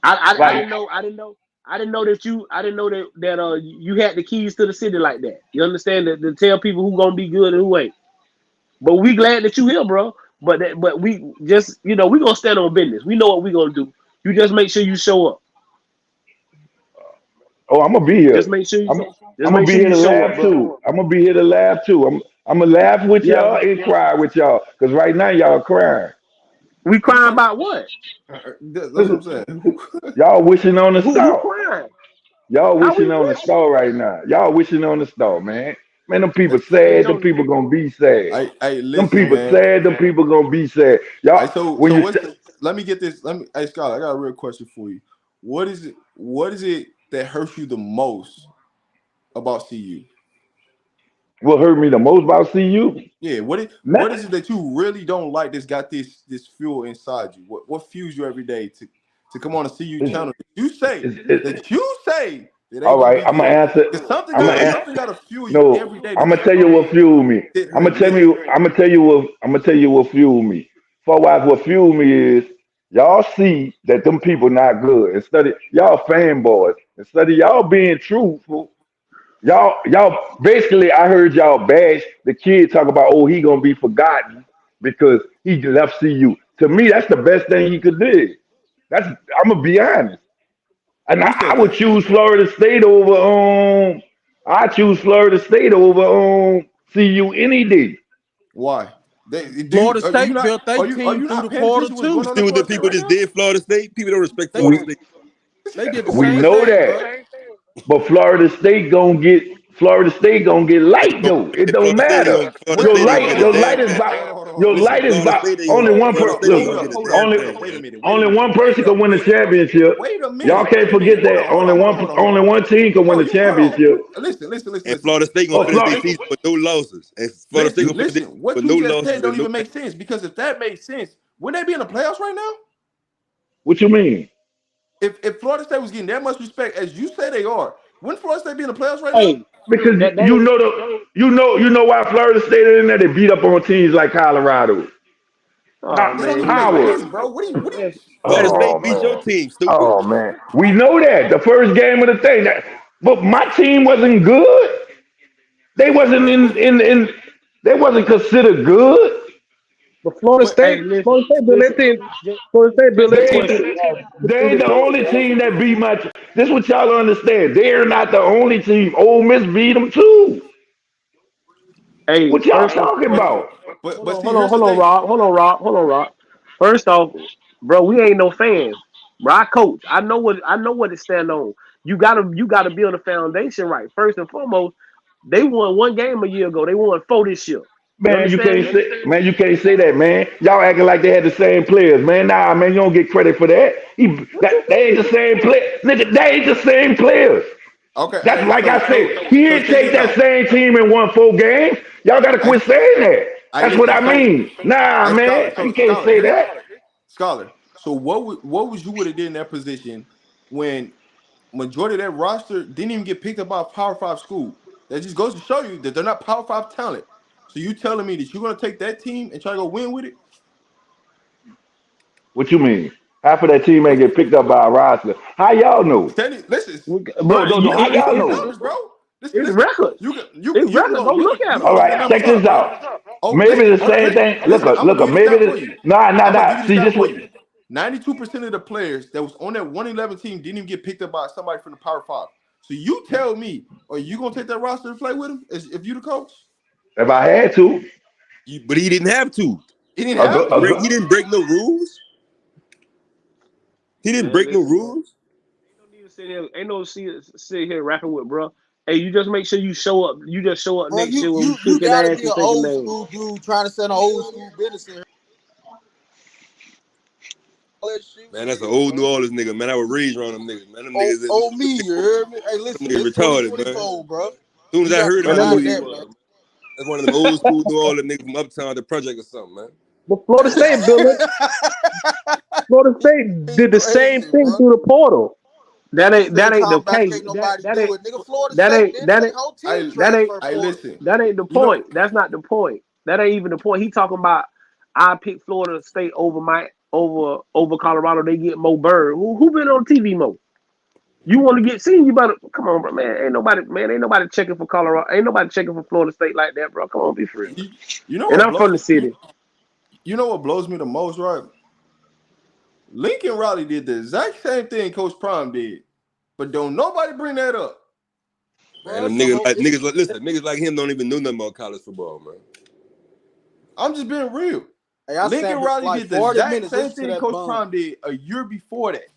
I Like, didn't know I didn't know that you I didn't know that you had the keys to the city like that. You understand that to tell people who gonna be good and who ain't. But we glad that you here, bro. But we just we gonna stand on business. We know what we gonna do. You just make sure you show up. oh, I'm gonna be here. Just make sure I'm you just I'm gonna make be sure here you to show up, laugh bro. too. I'm gonna be here to laugh too. I'm gonna laugh with Yeah. y'all and cry with y'all. Cause right now y'all crying. We crying about what? That's what I'm saying. Y'all wishing on the Who star. crying? Y'all How we wishing on the wish? star right now. Y'all wishing on the star, man. Man, them people Wish sad. Them on people gonna be sad. I Them listen, people man. sad. Them people gonna be sad. I Y'all, so when you what's let me get this. Hey Scott, I got a real question for you. What is it that hurts you the most about CU? what hurt me the most about CU? Yeah, Not, what is it that you really don't like that's got this fuel inside you? What fuels you every day to come on a CU it's, channel that you say that ain't all gonna right, be I'm gonna good? answer. Because I'm gonna something gotta fuel you every no. day to I'm gonna keep tell you coming what fueled me. sitting I'm here gonna tell listening. you. I'm gonna tell you what. I'm gonna tell you what fueled me. For what fueled me is y'all see that them people not good. Instead of y'all fanboys, instead of y'all being truthful, y'all basically. I heard y'all bash the kid talk about oh he gonna be forgotten because he left CU. To me, that's the best thing he could do. That's I'm gonna be honest. And Who I said would that? choose Florida State over I choose Florida State over CU any day. Why? They do Florida you are you State not built their are team you through not the paying portal attention to what's We going too. on See in what the Florida State people right just now? did, Florida State? People don't respect They Florida we, State. they did the we same know thing, that. bro. But Florida State gonna get They light gonna though. It get don't Florida State. They matter. gonna Florida State. They gonna get a Your damn light is thing. about your Listen, light is Florida about State. They gonna only one Florida per State. They look gonna get a damn only thing, man. only one Wait person a can win the minute. championship. Wait a Y'all minute. can't Wait a forget minute. that only one team can win No, the you hold on. championship. And Listen. Florida State gonna Oh, finish their Florida. season with no losses. And Florida State gonna finish their Listen. season What with you no just losses said don't and no. even make sense because if that made sense, wouldn't they be in the playoffs right now? What you mean? if Florida State was getting that much respect as you say they are, wouldn't Florida State be in the playoffs right now? Hey, Because that you know why Florida State in there, they beat up on teams like Colorado. oh That don't even man, make Howard. sense, bro. What do you? Florida Oh State beat your man. team, stupid. Oh man. We know that. The first game of the thing. But my team wasn't good. They wasn't in they wasn't considered good. But Florida But hey, State, Florida State built their team. Florida State built just a their They team ain't question. they ain't through the the only team that beat my this what y'all don't understand. They're not the only team. Ole Miss beat them too. Hey, What y'all first off, talking but about? but see, here's the thing. hold on, Rob. First off, bro, we ain't no fans. Bro, I coach. I know what it stand on. You gotta build a foundation right. First and foremost, they won one game a year ago. They won 4 this year. You understand me? You can't say that, man. Y'all acting like they had the same players, man. Nah, man, you don't get credit for that. They ain't the same play. Nigga, they ain't the same players. Okay, That's like I so said. He so didn't check take this that out. same team and won 4 games. Y'all gotta I quit saying that. I That's what listen. I mean. Nah, I man, scholar. you So can't say that. scholar. So what was you would have did in that position when majority of that roster didn't even get picked up by a Power 5 school? That just goes to show you that they're not Power 5 talent. So you telling me that you're gonna take that team and try to go win with it? What you mean? Half of that team ain't get picked up by a roster. How y'all know? Listen, Bro, No. How y'all it's know? numbers, bro. it's Listen. records. You can you It's can you can records. go Go look you at can them. All look the right, numbers check up, this bro. out. Oh, Maybe listen, the same thing. listen. I'm gonna give you the Maybe stat for this. you. I'm gonna Nah. give you the See stat this for what? you. 92% of the players that was on that 111 team didn't even get picked up by somebody from the Power 5. So you tell me, are you gonna take that roster and play with him if you the coach? If I had to, But he didn't have to. He didn't a have good, to, He bro. didn't break no rules. He didn't Man, break no listen, bro. rules. Ain't no need to sit here. Ain't no sit here rapping with, bro. Hey, you just make sure you show up. You just show up Bro, next year when we you kicking gotta ass be and an taking old names. school dude trying to sell an old school business in here. All that shit, we Man, that's an good, old New bro. Orleans nigga. Man, I was raised around them niggas. Man, Oh me, you heard me? Hey, them listen, niggas it's retarded, man. As 2024, bro. soon as You I got to heard Man, him, I that knew remind who he nigga, that, man. was. Man. That's one of them old school New Orleans niggas from Uptown, the Project or something, man. but Florida State built it. Florida State He did the same crazy, thing bro. through the portal. Still that ain't the talking about case. can't nobody do it. Nigga, Florida That State ain't did it. that They ain't whole team I that ain't transfer portal. listen. that ain't the You know, point. That's not the point. That ain't even the point. He talking about I pick Florida State over Colorado. They get more bird. Who been on TV more? You want to get seen? You better come on, bro. Ain't nobody checking for Colorado. Ain't nobody checking for Florida State like that, bro. Come on, be for real. you, you know And what I'm from blows the city. you know what blows me the most, right? Lincoln Riley did the exact same thing Coach Prime did, but don't nobody bring that up. Man, Bro, them it's a niggas whole like it's listen, niggas like him don't even know nothing about college football, man. I'm just being real. hey, I sat Lincoln here for Riley like did the 40 exact minutes same listening to thing that Coach bum. Prime did a year before that.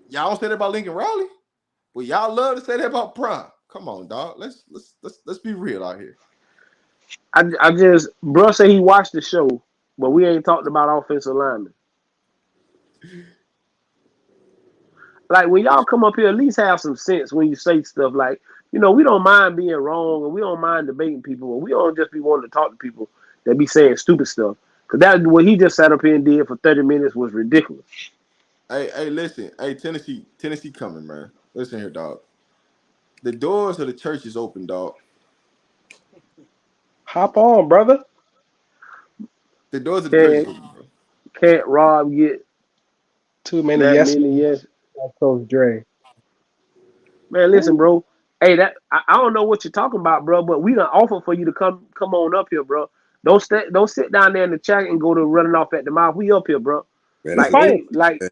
Y'all don't say that about Lincoln Riley, but y'all love to say that about Prime. Come on, dog. Let's be real out here. I just bro say he watched the show, but we ain't talked about offensive linemen. Like when y'all come up here, at least have some sense when you say stuff like, we don't mind being wrong and we don't mind debating people, and we don't just be wanting to talk to people that be saying stupid stuff. Cause that what he just sat up here and did for 30 minutes was ridiculous. Hey, listen. Hey, Tennessee coming, man. Listen here, dog. The doors of the church is open, dog. Hop on, brother. The doors of the church is Can't open, bro. can't Rob get Too many that yes many men. yes? Like Coach Dre. Man, listen, Ooh. bro. Hey, that I don't know what you're talking about, bro, but we done offer for you to come on up here, bro. Don't sit down there in the chat and go to running off at the mouth. We up here, bro. Man, that's Like an old they like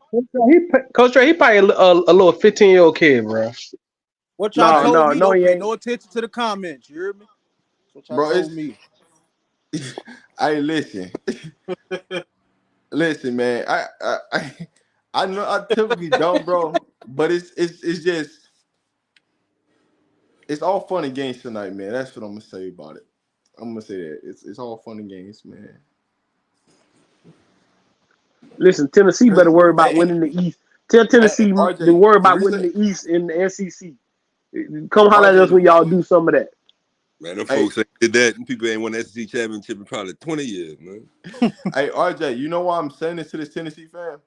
Coach Dre, he probably a little 15-year-old kid, bro. What y'all no Hey, told no me, no don't he pay ain't. no attention to the comments. You hear me? That's what y'all bro, told it's me. hey, listen, man. I know I typically don't, bro, but it's just it's all fun and games tonight, man. That's what I'm gonna say about it. I'm gonna say that it's all fun and games, man. Listen, Tennessee better Cause worry about hey, winning the East. Tell Tennessee to RJ, worry the about winning reason, the East in the SEC. Come holler at RJ, us when y'all do some of that. man. Them hey, folks ain't did that. And people ain't won the SEC championship in probably 20 years, man. hey, RJ, you know why I'm saying this to this Tennessee fan?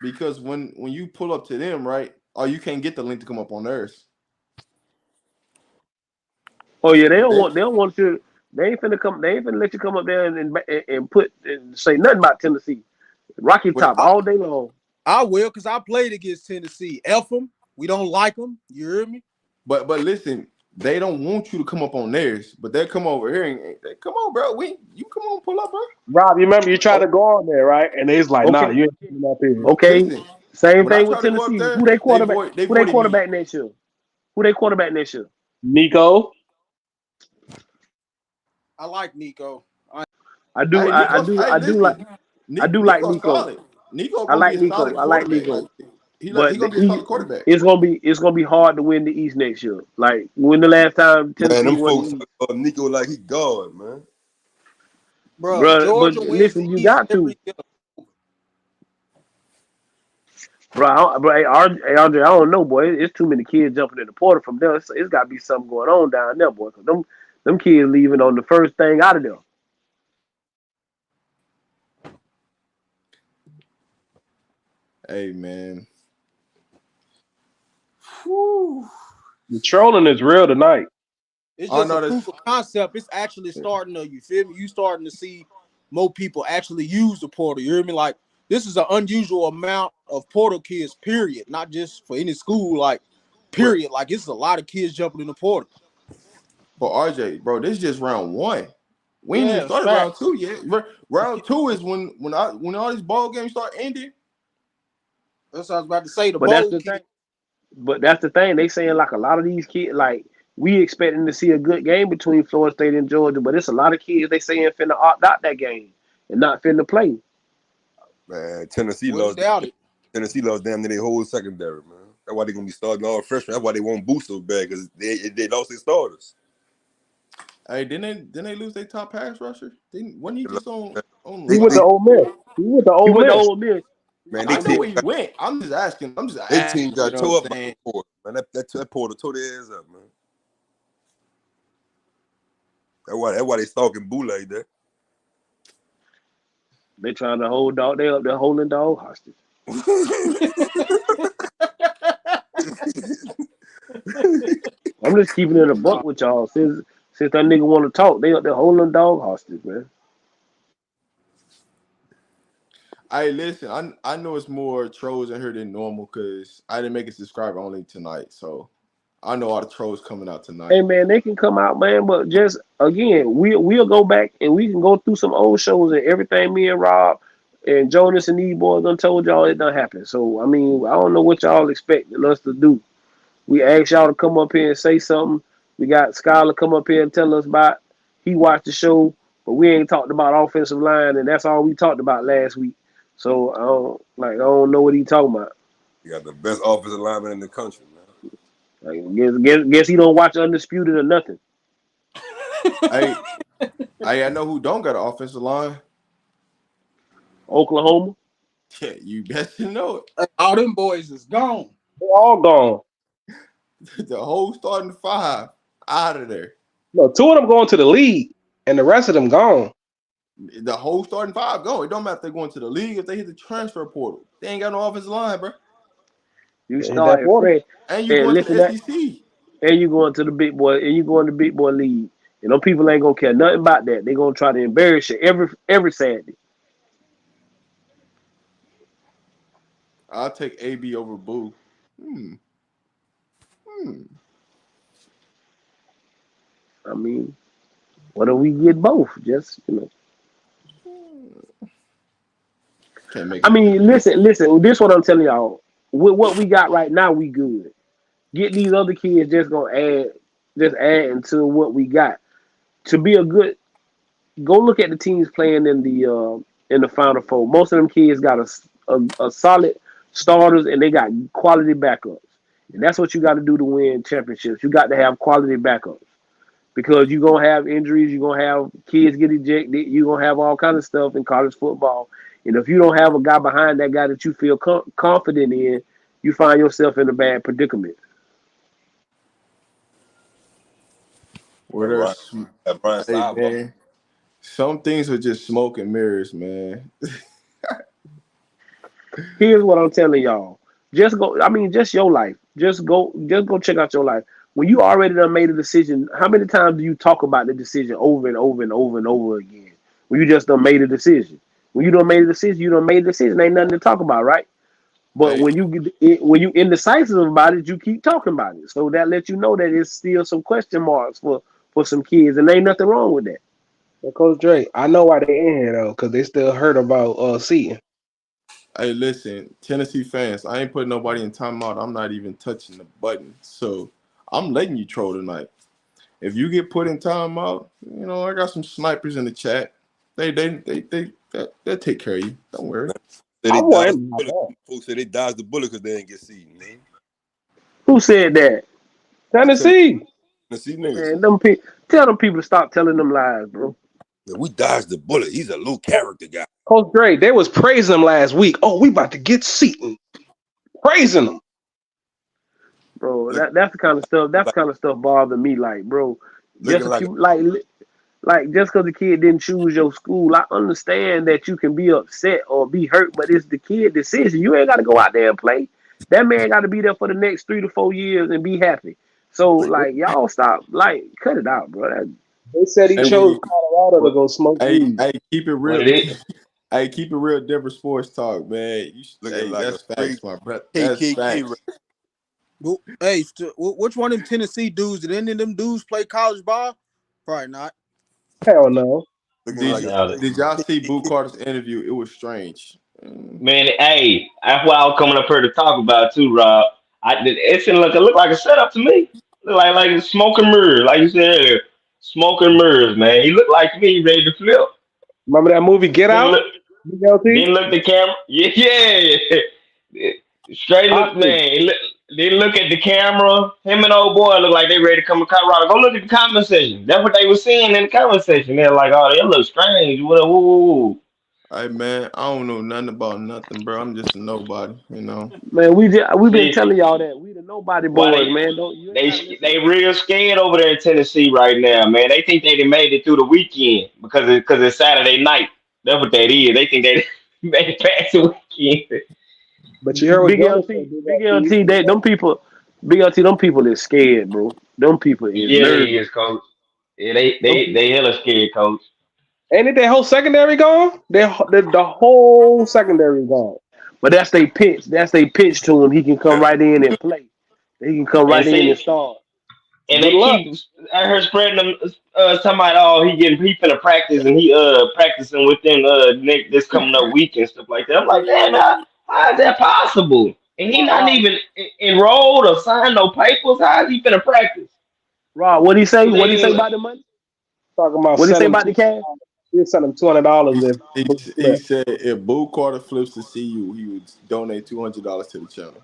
because when you pull up to them, right? Oh, you can't get the link to come up on theirs. Oh yeah, they don't want you. They ain't finna come. They ain't finna let you come up there and put and say nothing about Tennessee. Rocky But Top all day long. I will, because I played against Tennessee. F them. We don't like them. You hear me? but listen, they don't want you to come up on theirs, but they come over here and they come on, bro. You come on, pull up, bro. Rob, you remember you tried to go on there, right? And they's like, nah, Okay, you ain't coming up here. okay. Listen, Same when I thing with try to go up Tennessee. there, Who they they quarterback? Who they voided me. quarterback next year? Who they quarterback next year? Nico. I like Nico. I do. Hey, Nico's. Hey, I do like. listen, I do like Nico's Nico. solid. Nico I gonna be like a solid Nico. I like quarterback. Like Nico. he But gonna be a solid quarterback. it's gonna be hard to win the East next year. Like when the last time Man, Tennessee them won the folks East, Nico like he God, man. Bro, bro. But Georgia wins the listen, you East got to, every year. bro. Hey, RJ, I don't know, boy. It's too many kids jumping in the portal from there. It's got to be something going on down there, boy. 'Cause them kids leaving on the first thing out of there. Hey, man. Whew. The trolling is real tonight. It's Oh just a no, proof of concept. It's actually starting to, you feel me? You starting to see more people actually use the portal. You hear me? Like, this is an unusual amount of portal kids, period. Not just for any school, like, period. Like, it's a lot of kids jumping in the portal. but RJ, bro, this is just round one. We ain't even Yeah, started round facts. 2 yet. Round 2 is when all these ball games start ending. That's what I was about to say. The But that's bowl the kids. thing. But that's the thing. They saying like a lot of these kids, like we expecting to see a good game between Florida State and Georgia, but it's a lot of kids they saying finna opt out that game and not finna play. Man, Tennessee Wouldn't lost. doubt it. Tennessee lost damn near their whole secondary, man. That's why they're gonna be starting all freshmen. That's why they won't boost so bad because they lost their starters. Hey, didn't they lose their top pass rusher? Wasn't he just on He They, went like to they Ole Miss. He went to He Ole went to Miss. Ole Miss. man, I know where he went. I'm just asking. they team You got know tore what up I'm by saying? the portal. Man, that portal tore their ass up, man. That's why they stalking Boo like that. They trying to hold dog. They up there holding dog hostage. I'm just keeping it a buck with y'all. Since that nigga want to talk, they up there holding dog hostage, man. Hey, listen, I know it's more trolls in here than normal because I didn't make it subscriber only tonight. So I know all the trolls coming out tonight. Hey man, they can come out, man. But just again, we'll go back and we can go through some old shows and everything. Me and Rob and Jonas and these boys done told y'all it done happened. So I mean, I don't know what y'all expecting us to do. We asked y'all to come up here and say something. We got Skylar come up here and tell us about he watched the show, but we ain't talked about offensive line, and that's all we talked about last week. So I don't know what he talking about. You got the best offensive lineman in the country, man. Like, guess he don't watch Undisputed or nothing. Hey, I know who don't got an offensive line. Oklahoma. Yeah, you best to know All them boys is gone. They're all gone. it. The whole starting five out of there. No, two of them going to the league, and the rest of them gone. The whole starting five go. It don't matter if they're going to the league, if they hit the transfer portal. They ain't got no offensive line, bro. You They hit that starting portal. fresh, And you and going to listen the that, SEC. and you going to the big boy, and you going to the big boy league. And them people ain't gonna care nothing about that. They gonna try to embarrass you every Saturday. I'll take AB over Boo. Hmm. I mean, what do we get both? Just Can't make I it. mean, listen. This what I'm telling y'all. With what we got right now, we good. Get these other kids just adding to what we got. To be a good, go look at the teams playing in the Final Four. Most of them kids got a solid starters and they got quality backups. And that's what you got to do to win championships. You got to have quality backups because you're gonna have injuries. You're gonna have kids get ejected. You're gonna have all kinds of stuff in college football. And if you don't have a guy behind that guy that you feel confident in, you find yourself in a bad predicament. Where That Brian, there's, that Brian hey Staub, man, some things are just smoke and mirrors, man. Here's what I'm telling y'all. Just go. I mean, just your life. Just go. Just go check out your life. When you already done made a decision, how many times do you talk about the decision over and over and over and over again? When you just done made a decision. When you done made a decision, you done made a decision. Ain't nothing to talk about, right? But Hey, when you indecisive about it, you keep talking about it. So that lets you know that it's still some question marks for some kids, and ain't nothing wrong with that. But Coach Dre, I know why they in here though, because they still heard about Seaton. hey, listen, Tennessee fans, I ain't putting nobody in timeout. I'm not even touching the button. So I'm letting you troll tonight. If you get put in timeout, I got some snipers in the chat. They'll take care of you. Don't worry. Say I they want dodged him. the bullet. Folks say they dodged the bullet because they didn't get seed, man. Who said that? Tennessee. Tennessee niggas. Man, tell them people to stop telling them lies, bro. Man, we dodged the bullet. He's a low character guy. Coach Dre, they was praising him last week. Oh, we about to get Seaton. Praising him. Bro, Look, that's the kind of stuff. That's the like, kind of stuff bother me. Like, bro, looking just a like few, like just because the kid didn't choose your school, I understand that you can be upset or be hurt, but it's the kid decision. You ain't got to go out there and play. That man got to be there for the next 3 to 4 years and be happy. So, like, y'all stop, like, cut it out, bro. They said he Hey, chose Colorado to go smoke weed. hey, keep it What real. it is? Hey, keep it real. Denver sports talk, man. looking Hey, like a that's straight facts, my brother. That's KKK. facts. Hey, which one of them Tennessee dudes? Did any of them dudes play college ball? Probably not. Hell no. Looking Did I like you a doubt it. straight did y'all see Boo KKK. Carter's interview? It was strange. Man, hey, that's what I was coming up here to talk about too, Rob. It didn't look like a setup to me. Look like smoke and mirrors, like you said earlier. Smoke and mirrors, man. He looked like me ready to flip. Remember that movie Get Didn't Out? look BLT? didn't look the camera. Yeah. Straight look, Hostage. man. Didn't look at the camera. Him and old boy look like they ready to come to Colorado. Go look at the comment section. That's what they were seeing in the comment section. They're like, oh, they look strange. Woo, woo, woo. Hey man, I don't know nothing about nothing, bro. I'm just a nobody. Man, we've been See, telling y'all that we the nobody why boys, man. Don't you ain't they gotta listen they to us. real scared over there in Tennessee right now, man. They think they done made it through the weekend because it's Saturday night. That's what that is. They think they made it past the weekend. But you heard what Big Jordan said, LT, Big BLT. LT, them people, Big LT, them people is scared, bro. Them people is Yeah, they nervous. is, coach. Yeah, they Them they people, they hella scared, coach. Ain't it their whole secondary gone? The whole secondary gone. but that's they pitch. That's they pitch to him. He can come right in and play. He can come And right in and see, start. and Good they luck. keep. I heard spreading them. Talking about he finna practice and he practicing within next this coming up week and stuff like that. I'm like, damn, how is that possible? And he not Rob, even enrolled or signed no papers. How is he finna practice? Rob, what he say? Cause they What he say didn't. about the money? Talking about What he say sending about the two. cash? He'll send them $200 if He Boo he flip. said if Boo Carter flips to CU, he would donate $200 to the channel.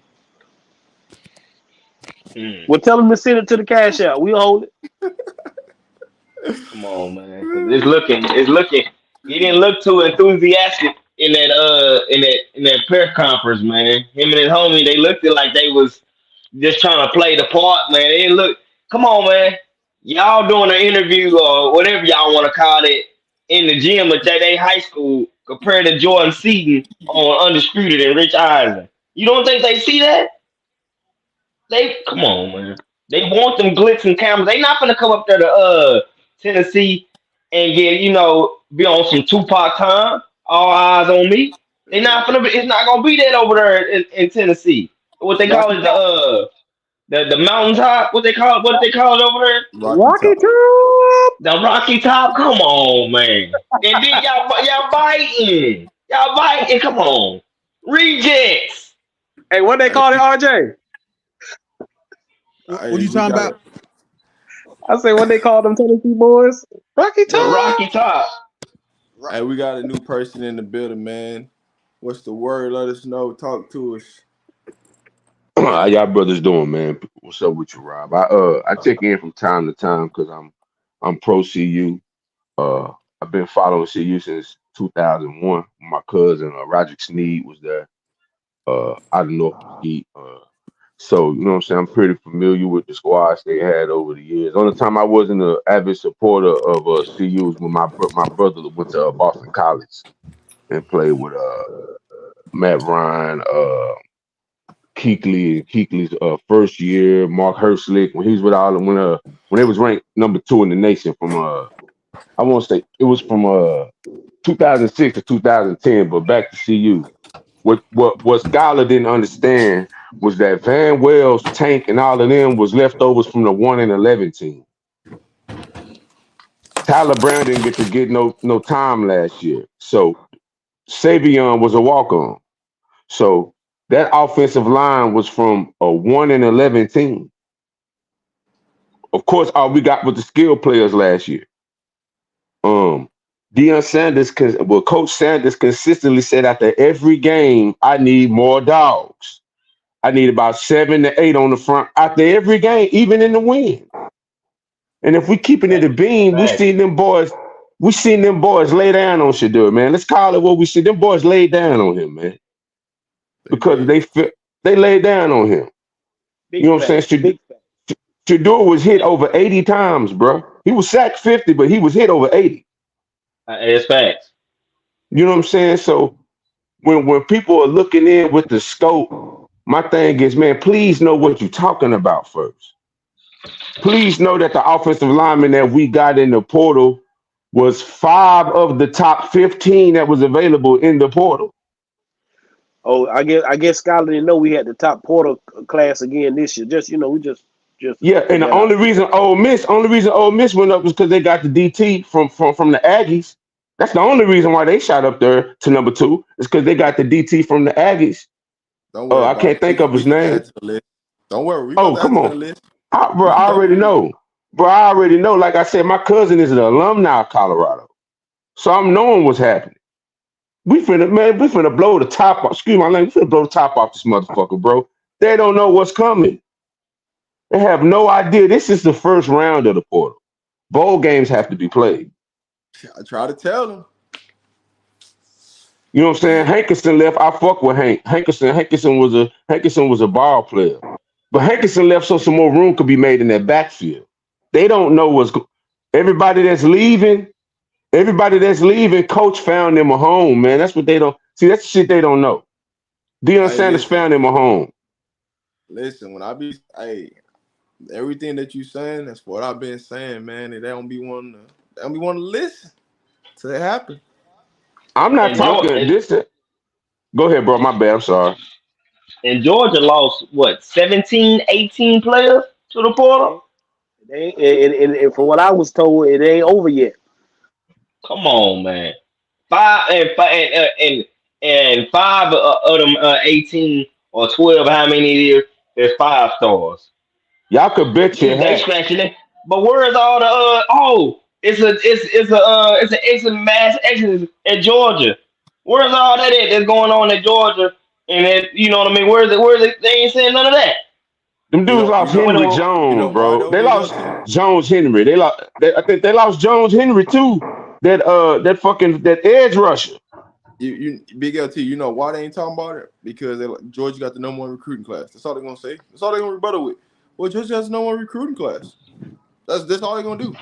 Mm, Well, tell him to send it to the cash out. We'll hold it. come on, man. Cause it's looking. He didn't look too enthusiastic in that press conference, man. Him and his homie, they looked like they was just trying to play the part, man. They didn't look. Come on, man. Y'all doing an interview or whatever y'all want to call it in the gym at J Day High School compared to Jordan Seaton on Undisputed and Rich Eisen. You don't think they see that? They come on, man. They want them glitz and cameras. They not gonna come up there to Tennessee and get be on some Tupac time. All eyes on me. They not gonna be. It's not gonna be that over there in Tennessee. What they call Rocky it Top. the mountaintop. What they call it? What they call it over there? Rocky Rocky Top. Top. The Rocky Top. Come on, man. And then y'all biting. Y'all biting. Come on. Rejects. Hey, what they Hey, call it, RJ? What hey, you we talking got about? a I say what they call them Tennessee boys? Rocky The Top. Rocky Top. hey, we got a new person in the building, man. What's the word? Let us know. Talk to us. How y'all brothers doing, man? What's up with you, Rob? I check in from time to time because I'm pro CU. I've been following CU since 2001. My cousin Roger Sneed was there out of North Mesquite. So you know what I'm saying. I'm pretty familiar with the squads they had over the years. Only time I wasn't an avid supporter of CU was when my brother went to Boston College and played with Matt Ryan, Kuechly's first year, Mark Herslick when he was with all them when they was ranked number 2 in the nation from I won't say it was from 2006 to 2010, but back to CU. What Scholar didn't understand was that Van Wells, Tank, and all of them was leftovers from the 1-11 team. Tyler Brown didn't get no time last year, so Savion was a walk on. So that offensive line was from a 1-11 team. Of course, all we got was the skill players last year. Deion Sanders, Coach Sanders consistently said after every game, I need more dogs. I need about 7 to 8 on the front after every game, even in the win. And if we keeping it a beam, we seen them boys lay down on Shedeur, man. Let's call it what we see. Them boys laid down on him, man. Because they laid down on him. Big You know what I'm saying? Big Shedeur was hit over 80 times, bro. He was sacked 50, but he was hit over 80. It's facts. You know what I'm saying? So when people are looking in with the scope, my thing is, man, please know what you're talking about first. Please know that the offensive lineman that we got in the portal was 5 of the top 15 that was available in the portal. Oh, I guess Scholar didn't know we had the top portal class again this year. We just Yeah, and the only reason Ole Miss went up was because they got the DT from the Aggies. That's the only reason why they shot up there to number 2 is because they got the DT from the Aggies. Don't worry. I can't think of his name. Don't worry. Come on. I already know. Bro, I already know. Like I said, my cousin is an alumni of Colorado. So I'm knowing what's happening. We finna blow the top off. Excuse my language. We finna blow the top off this motherfucker, bro. They don't know what's coming. They have no idea. This is the first round of the portal. Bowl games have to be played. I try to tell them. You know what I'm saying? Hankerson left. I fuck with Hank. Hankerson was a ball player. But Hankerson left so some more room could be made in that backfield. They don't know everybody that's leaving, coach found them a home, man. That's what they don't see. That's the shit they don't know. Deion Sanders found him a home. Listen, everything that you saying, that's what I've been saying, man. And they don't be wanting to listen till it happen. I'm not talking this. Go ahead, bro. My bad. I'm sorry. And Georgia lost, 17, 18 players to the portal? And from what I was told, it ain't over yet. Come on, man. 5 of them 18 or 12, how many it is, there's 5 stars. Y'all could bet you they scratching it. But where's all the it's a mass exodus at Georgia. Where's all that that's going on at Georgia? And it, you know what I mean? Where's it? They ain't saying none of that. Them dudes lost Henry Jones, bro. They lost Jones Henry. I think they lost Jones Henry too. That edge rusher. You Big LT, you know why they ain't talking about it? Because Georgia got the number 1 recruiting class. That's all they're gonna say. That's all they're gonna rebuttal with. Well, Georgia has the number 1 recruiting class. That's all they're gonna do.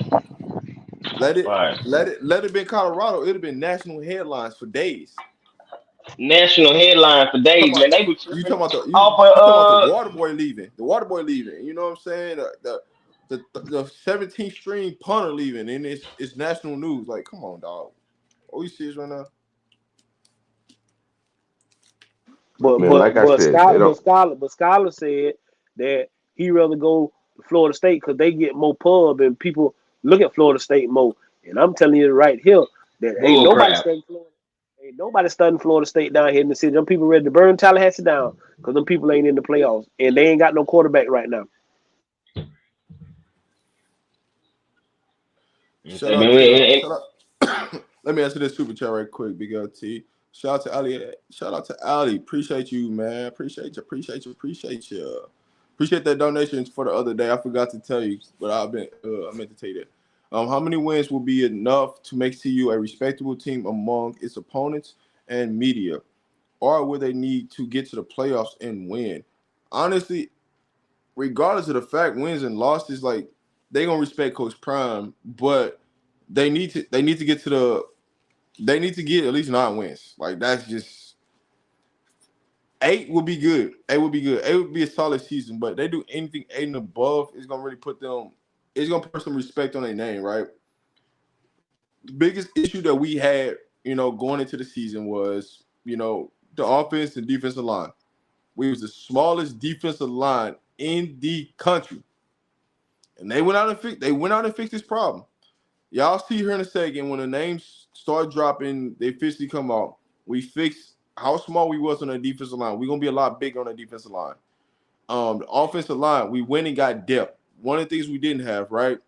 Let it be Colorado. It'd have been national headlines for days. National headline for days, man. They were you talking about the water boy leaving. The water boy leaving. You know what I'm saying? The 17th string punter leaving, and it's national news. Like, come on, dog. Are we serious right now? But Scholar said that he rather go to Florida State because they get more pub and people look at Florida State more. And I'm telling you right here that ain't nobody studying Florida State down here in the city. Them people ready to burn Tallahassee down because them people ain't in the playoffs and they ain't got no quarterback right now. Let me answer this super chat right quick, Big LT. Shout out to Ali. Shout out to Ali. Appreciate you, man. Appreciate you. Appreciate that donation for the other day. I forgot to tell you, but I meant to tell you that. How many wins will be enough to make CU a respectable team among its opponents and media? Or will they need to get to the playoffs and win? Honestly, regardless of the fact, wins and losses, like, they gonna respect Coach Prime, but they need to get at least 9 wins. Like, that's just 8 would be good. 8 would be good. 8 would be a solid season, but they do anything 8 and above is gonna really put them. It's gonna put some respect on their name, right? The biggest issue that we had, going into the season was, the offense and defensive line. We was the smallest defensive line in the country, and they went out and fixed this problem. Y'all see here in a second when the names start dropping, they officially come out. We fixed how small we was on the defensive line. We're gonna be a lot bigger on the defensive line. The offensive line, we went and got depth. One of the things we didn't have, right?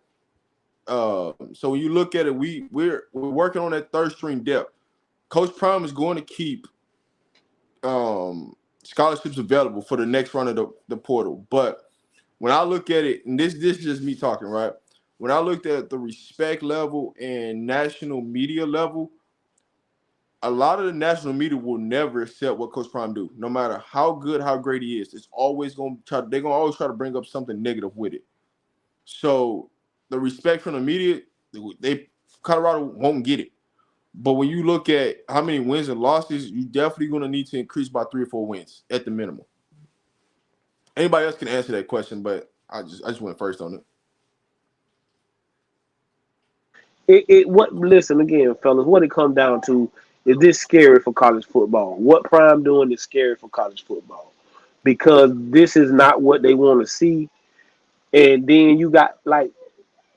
So when you look at it, we're working on that third string depth. Coach Prime is going to keep scholarships available for the next run of the portal. But when I look at it, and this is just me talking, right? When I looked at the respect level and national media level, a lot of the national media will never accept what Coach Prime do, no matter how good, how great he is. It's always they're gonna always try to bring up something negative with it. So the respect from the media, Colorado won't get it. But when you look at how many wins and losses, you definitely gonna need to increase by 3 or 4 wins at the minimum. Anybody else can answer that question, but I just went first on it. Listen again, fellas, what it comes down to is this scary for college football. What Prime doing is scary for college football because this is not what they want to see. And then you got like,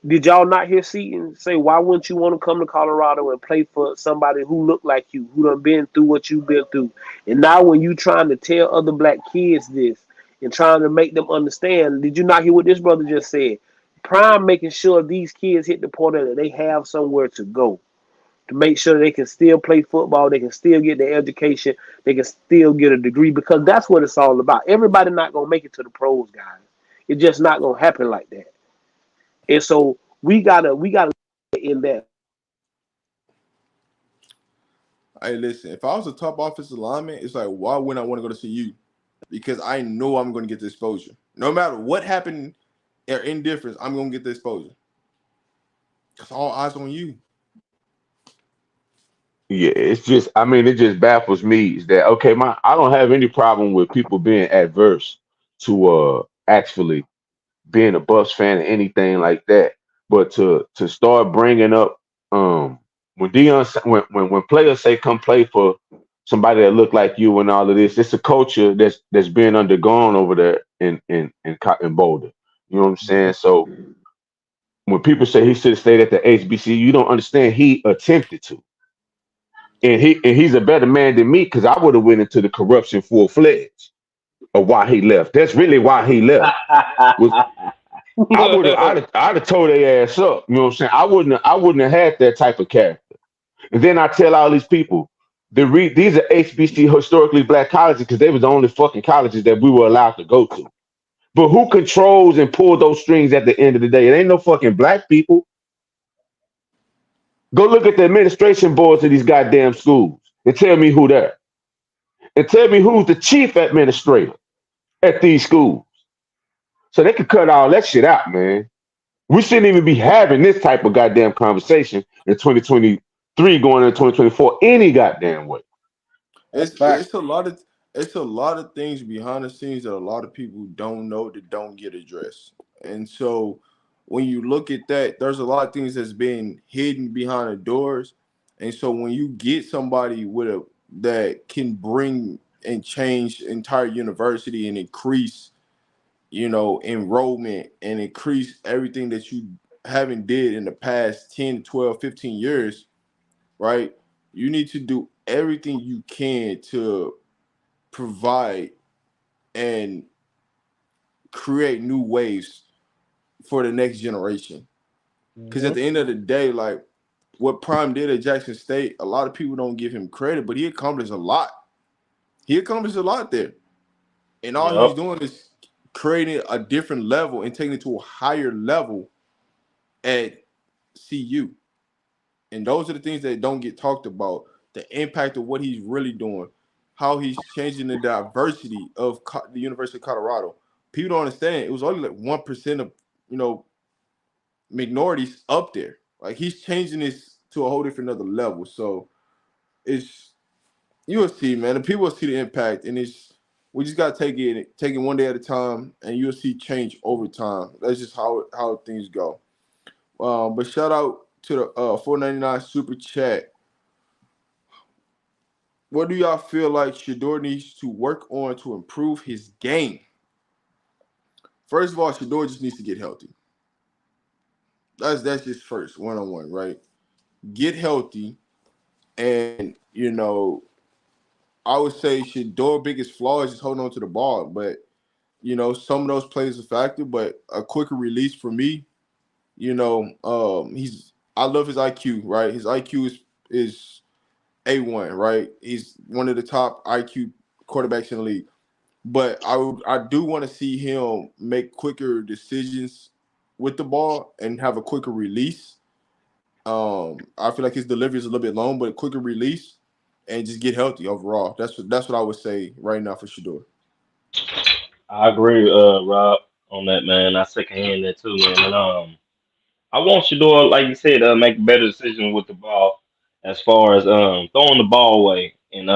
did y'all not hear Seaton say, why wouldn't you want to come to Colorado and play for somebody who look like you, who done been through what you've been through? And now when you trying to tell other black kids this and trying to make them understand, did you not hear what this brother just said? Prime making sure these kids hit the point that they have somewhere to go to make sure they can still play football, they can still get their education, they can still get a degree because that's what it's all about. Everybody not gonna make it to the pros, guys. It's just not gonna happen like that. And so we gotta in that. Hey, listen, if I was a top offensive lineman, it's like, why wouldn't I want to go to see you? Because I know I'm going to get the exposure. No matter what happened or indifference, I'm going to get the exposure. It's all eyes on you. Yeah, it's just, I mean, it just baffles me is that okay, I don't have any problem with people being adverse to actually being a Bucks fan or anything like that. But to start bringing up when when players say come play for somebody that look like you and all of this, it's a culture that's being undergone over there in Boulder. You know what I'm saying? So when people say he should have stayed at the HBC, you don't understand. He attempted to, and he's a better man than me because I would have went into the corruption full fledged of why he left. That's really why he left. I'd have told their ass up. You know what I'm saying? I wouldn't have had that type of character. And then I tell all these people, these are HBC historically black colleges because they was the only fucking colleges that we were allowed to go to. But who controls and pull those strings at the end of the day? It ain't no fucking black people. Go look at the administration boards of these goddamn schools and tell me who they're. And tell me who's the chief administrator at these schools. So they could cut all that shit out, man. We shouldn't even be having this type of goddamn conversation in 2023 going into 2024 any goddamn way. It's a lot of things behind the scenes that a lot of people don't know that don't get addressed. And so when you look at that, there's a lot of things that's been hidden behind the doors. And so when you get somebody that can bring and change entire university and increase, enrollment and increase everything that you haven't did in the past 10, 12, 15 years, right? You need to do everything you can to provide and create new ways for the next generation. Because at the end of the day, like what Prime did at Jackson State, a lot of people don't give him credit, but he accomplished a lot. He accomplished a lot there. And all he's Yep. doing is creating a different level and taking it to a higher level at CU. And those are the things that don't get talked about. The impact of what he's really doing, how he's changing the diversity of the University of Colorado. People don't understand. It was only like 1% of, minorities up there. Like he's changing this to a whole different other level. So it's, you will see, man. The people will see the impact, and it's we just gotta take it one day at a time, and you'll see change over time. That's just how things go. But shout out to the 499 super chat. What do y'all feel like Shador needs to work on to improve his game? First of all, Shador just needs to get healthy. That's just first, one-on-one, right? Get healthy, and I would say Shador's biggest flaw is just holding on to the ball. But some of those plays are factor, but a quicker release for me, I love his IQ, right? His IQ is A1, right? He's one of the top IQ quarterbacks in the league. But I do want to see him make quicker decisions with the ball and have a quicker release. I feel like his delivery is a little bit long, but a quicker release and just get healthy overall. That's what I would say right now for Shador. I agree, Rob, on that, man. I second hand that too, man. And I want Shador, like you said, make a better decision with the ball as far as throwing the ball away in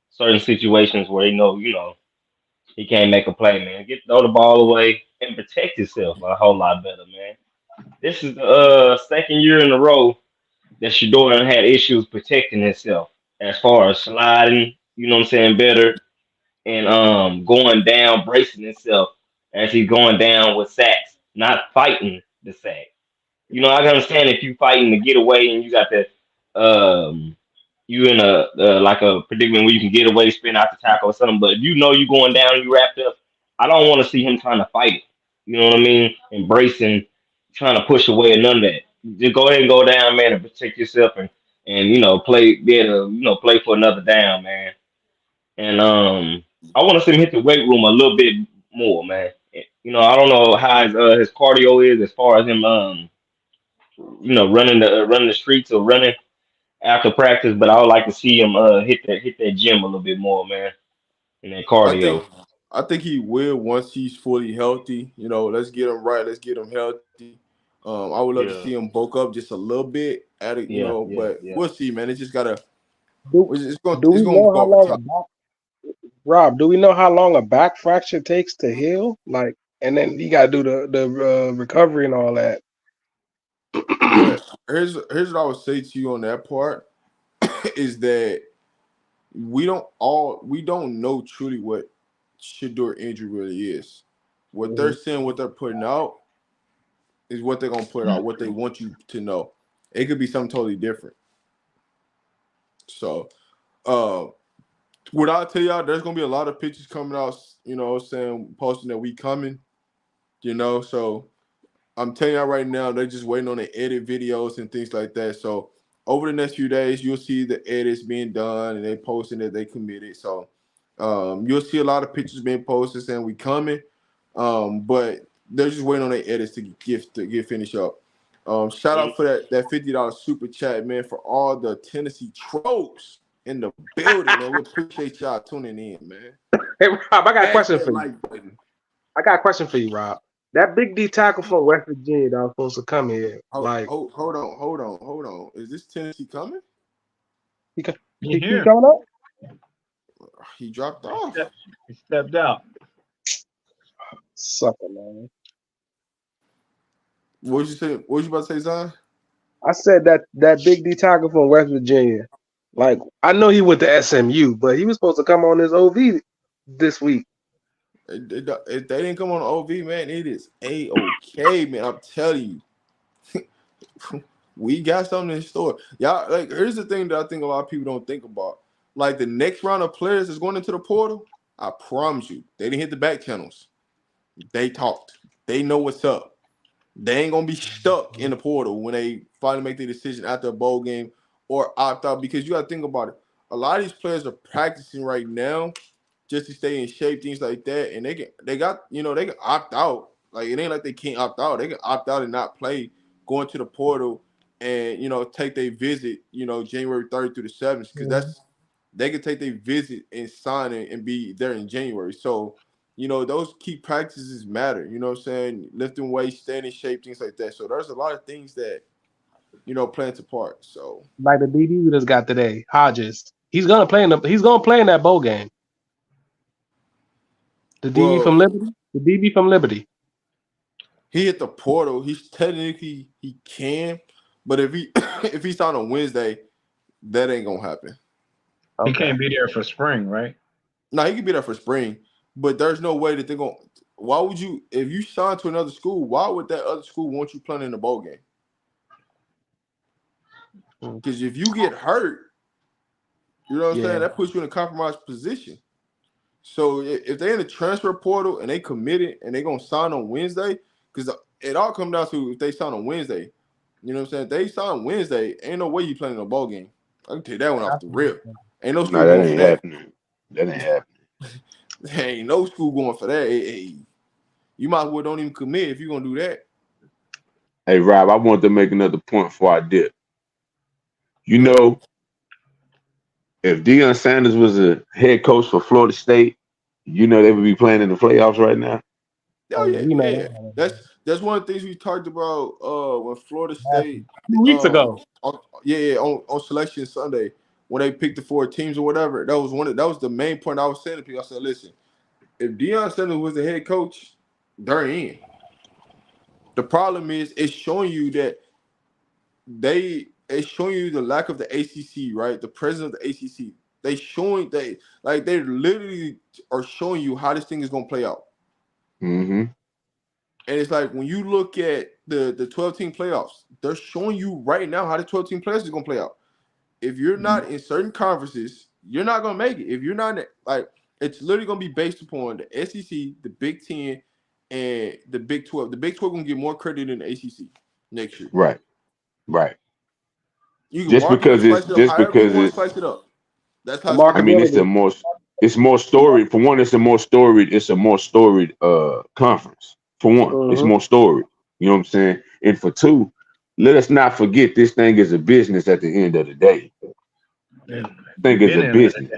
certain situations where he can't make a play, man. Throw the ball away and protect yourself a whole lot better, man. This is the second year in a row that Shador done had issues protecting himself as far as sliding, you know what I'm saying, better and going down, bracing himself as he's going down with sacks, not fighting the sack. I can understand if you fighting to get away and you got the you in a like a predicament where you can get away, spin out the tackle or something. But if you know you going down, you wrapped up. I don't want to see him trying to fight it. You know what I mean? Embracing, trying to push away and none of that. Just go ahead and go down, man, and protect yourself and play, be able to play for another down, man. And I want to see him hit the weight room a little bit more, man. I don't know how his cardio is as far as him running the streets or running after practice, but I would like to see him hit that gym a little bit more, man, and that I think cardio. I think he will once he's fully healthy. Let's get him right. Let's get him healthy. I would love to see Yeah, him bulk up just a little bit at it, yeah, yeah, but yeah. we'll see, man. It's just gotta Do it's going do it's we going to know go how over long time. a back Rob? Do we know how long a back fracture takes to heal? Like, and then you got to do the recovery and all that. Well, here's what I would say to you on that part is that we don't know truly what Shador injury really is. What they're Mhm. saying, what they're putting out is what they're gonna put out. What they want you to know. It could be something totally different. So, uh, what I'll tell y'all, there's gonna be a lot of pictures coming out. Saying posting that we coming. So I'm telling y'all right now, they're just waiting on the edit videos and things like that. So over the next few days, you'll see the edits being done and they posting that they committed. So you'll see a lot of pictures being posted saying we coming. But they're just waiting on their edits to get finished up. Shout out for that $50 super chat, man, for all the Tennessee trolls in the building, man. We appreciate y'all tuning in, man. Hey Rob, I got a Smash question that for you. like button. I got a question for you, Rob. That big D tackle from West Virginia that was supposed to come here, like Hold on. Is this Tennessee coming? he co- He he here. coming up? He dropped He off. stepped out. Sucker, man. What you say? What you about to say, Zion? I said that big D tackle from West Virginia. Like, I know he went to SMU, but he was supposed to come on his OV this week. If they didn't come on the OV, man, it is A-OK, man. I'm telling you, we got something in store. Y'all, like, here's the thing that I think a lot of people don't think about. Like, the next round of players that's going into the portal, I promise you, they didn't hit the back channels. They talked. They know what's up. They ain't gonna be stuck in the portal when they finally make their decision after a bowl game or opt out, because you gotta think about it. A lot of these players are practicing right now just to stay in shape, things like that, and they can opt out. Like, it ain't like they can't opt out. They can opt out and not play, go into the portal, and take their visit, January 3rd through the 7th, because they can take their visit and sign it and be there in January. So those key practices matter. You know what I'm saying? Lifting weights, staying in shape, things like that. So there's a lot of things that play into part. So Like the DB we just got today, Hodges. He's gonna play in that bowl game. The DB Well, from Liberty. The DB from Liberty. he hit the portal. He's technically he can, but if he if he's on a Wednesday, that ain't gonna happen. He Okay. can't be there for spring, right? Now he could be there for spring, but there's no way that they're gonna. Why would you, if you sign to another school? Why would that other school want you playing in the bowl game? Because if you get hurt, you know what I'm saying, that puts you in a compromised position. So if they're in the transfer portal and they committed and they're gonna sign on Wednesday, because it all comes down to if they sign on Wednesday. You know what I'm saying? If they sign Wednesday, ain't no way you playing in a bowl game. I can take that one off the rip. Ain't no school No, that going for ain't that. happening. That ain't happening. There ain't no school going for that. Hey, you might as well don't even commit if you're gonna do that. Hey, Rob, I wanted to make another point before I dip. You know, if Deion Sanders was a head coach for Florida State, you know they would be playing in the playoffs right now. Oh yeah, we know yeah. that. That's one of the things we talked about when Florida State 2 weeks ago. on Selection Sunday when they picked the 4 teams or whatever. That was the main point I was saying to people. I said, listen, if Deion Sanders was the head coach, they're in. The problem is it's showing you that it's showing you the lack of the ACC, right? The president of the ACC. They literally are showing you how this thing is gonna play out. Mm-hmm. And it's like when you look at the 12-team playoffs, they're showing you right now how the 12-team playoffs is gonna play out. If you're not in certain conferences, you're not gonna make it. If you're not it's literally gonna be based upon the SEC, the Big 10, and the Big 12. The Big 12 gonna get more credit than the ACC next year. Right. You can Just market it, because slice it up just however you because want to it's slice it up. That's The how it's gonna I mean be. it's more storied. For one, it's a more storied conference. For one, it's more storied. You know what I'm saying? And for two, let us not forget this thing is a business at the end of the day. Think it's a business.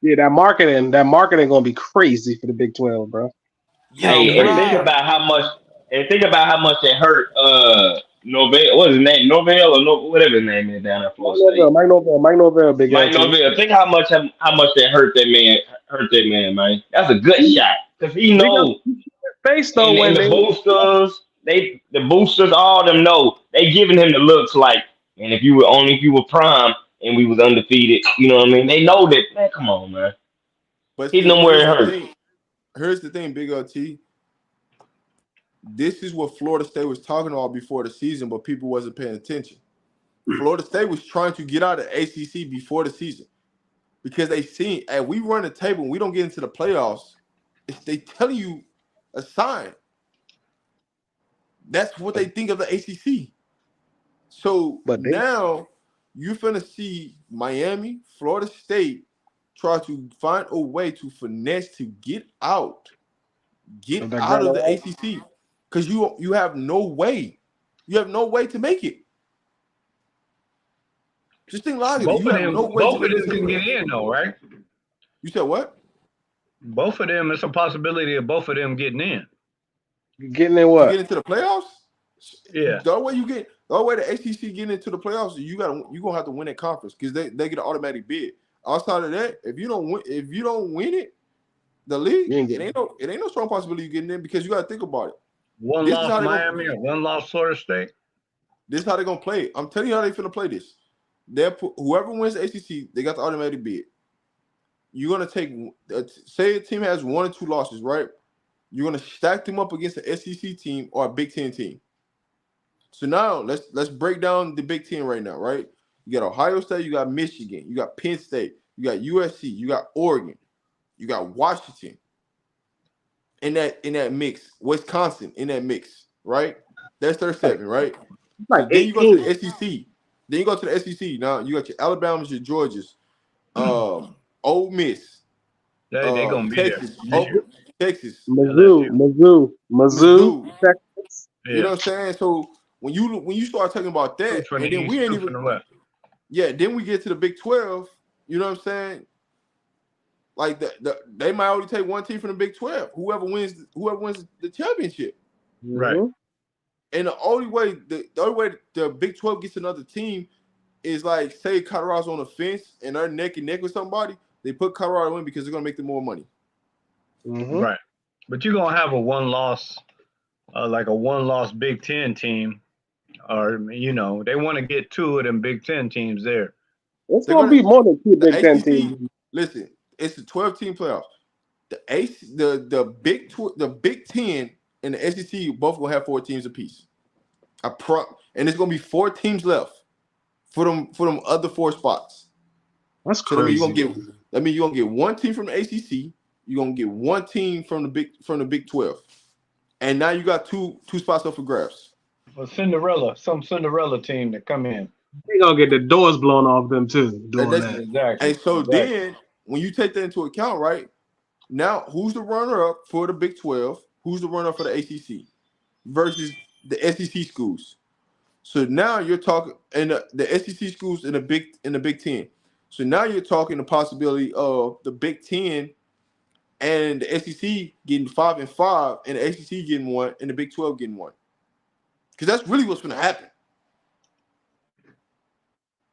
Yeah, that marketing gonna be crazy for the Big 12, bro. Hey, and think about how much it hurt Norvell, what's his name? Norvell or no, whatever his name is down at Florida State. Mike Norvell, big Mike LT. Norvell. Think how much that hurt that man, man. That's a good shot. Because he knows face though and the boosters, the boosters, all of them know they giving him the looks like, and if you were prime and we was undefeated, you know what I mean? They know that, man, come on, man. But He's see, nowhere hurt. Here's the thing, Big LT. This is what Florida State was talking about before the season, but people wasn't paying attention. Florida State was trying to get out of ACC before the season because they seen, and we run the table and we don't get into the playoffs. They telling you a sign. That's what they think of the ACC. So now you're finna see Miami, Florida State try to find a way to finesse to get out of the ACC because you have no way. You have no way to make it. Just think logically. Both of them can get in, though, right? You said what? Both of them, it's a possibility of both of them getting in. Getting in what? To get into the playoffs? Yeah. The only way the ACC getting into the playoffs, you're gonna have to win that conference because they get an automatic bid. Outside of that, if you don't win it, the league, it ain't no strong possibility you getting in because you gotta think about it. One loss Miami or one loss Florida State. This is how they're gonna play it. I'm telling you how they finna play this. Whoever wins the ACC, they got the automatic bid. You're gonna take say a team has 1 or 2 losses, right? You're gonna stack them up against an SEC team or a Big Ten team. So now let's break down the Big Ten right now, right? You got Ohio State, you got Michigan, you got Penn State, you got USC, you got Oregon, you got Washington. In that mix, Wisconsin in that mix, right? That's their 7, right? So then you go to the SEC. Then you go to the SEC. Now you got your Alabamas, your Georgias, Ole Miss, They gonna Texas, be Texas, Mizzou, Texas. You know what I'm saying? So when you start talking about that, and then we ain't even then we get to the Big 12. You know what I'm saying? Like they might only take 1 team from the Big 12. Whoever wins the championship, right? And the only way the Big 12 gets another team is like say Colorado's on the fence and they're neck and neck with somebody. They put Colorado in because they're gonna make them more money. Right. But you're gonna have a one-loss, like a one-loss Big Ten team, or they want to get two of them Big Ten teams there. It's They're gonna gonna be more than two the Big Ten ACC. teams. Listen, it's the 12-team playoffs. The Big Ten and the SEC both gonna have 4 teams apiece. And it's gonna be 4 teams left for them other 4 spots. That's So crazy. you're gonna get 1 team from the ACC. You're gonna get 1 team from the Big 12, and now you got two spots up for grabs. Some Cinderella team that come in. They gonna get the doors blown off them too doing that. Exactly. And so then when you take that into account, right now, who's the runner-up for the Big 12? Who's the runner-up for the ACC versus the SEC schools? So now you're talking, and the SEC schools in the Big 10. So now you're talking the possibility of the Big 10 and the SEC getting 5 and 5, and the ACC getting 1, and the Big 12 getting 1. Because that's really what's going to happen.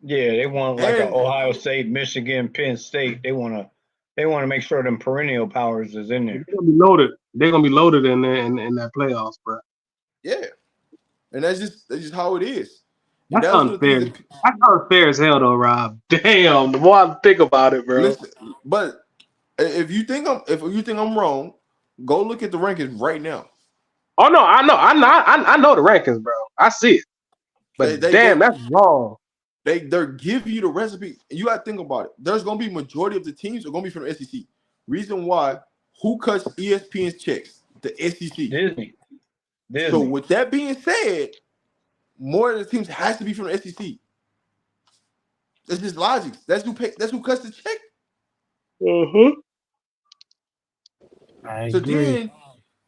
Yeah, they want like an Ohio State, Michigan, Penn State. They want to make sure them perennial powers is in there. They're gonna be loaded. They're gonna be loaded in there in that playoffs, bro. Yeah, and that's just how it is. That's That's unfair. That's unfair as hell, though, Rob. Damn, the more I think about it, bro. Listen, but if you think I'm wrong, go look at the rankings right now. Oh no, I know the rankings, bro. I see it. But that's wrong. They're giving you the recipe. You got to think about it. There's gonna be majority of the teams are gonna be from the SEC. Reason why? Who cuts ESPN's checks? The SEC. Disney. So with that being said, more of the teams has to be from the SEC. That's just logic. That's who cuts the check. Mm-hmm.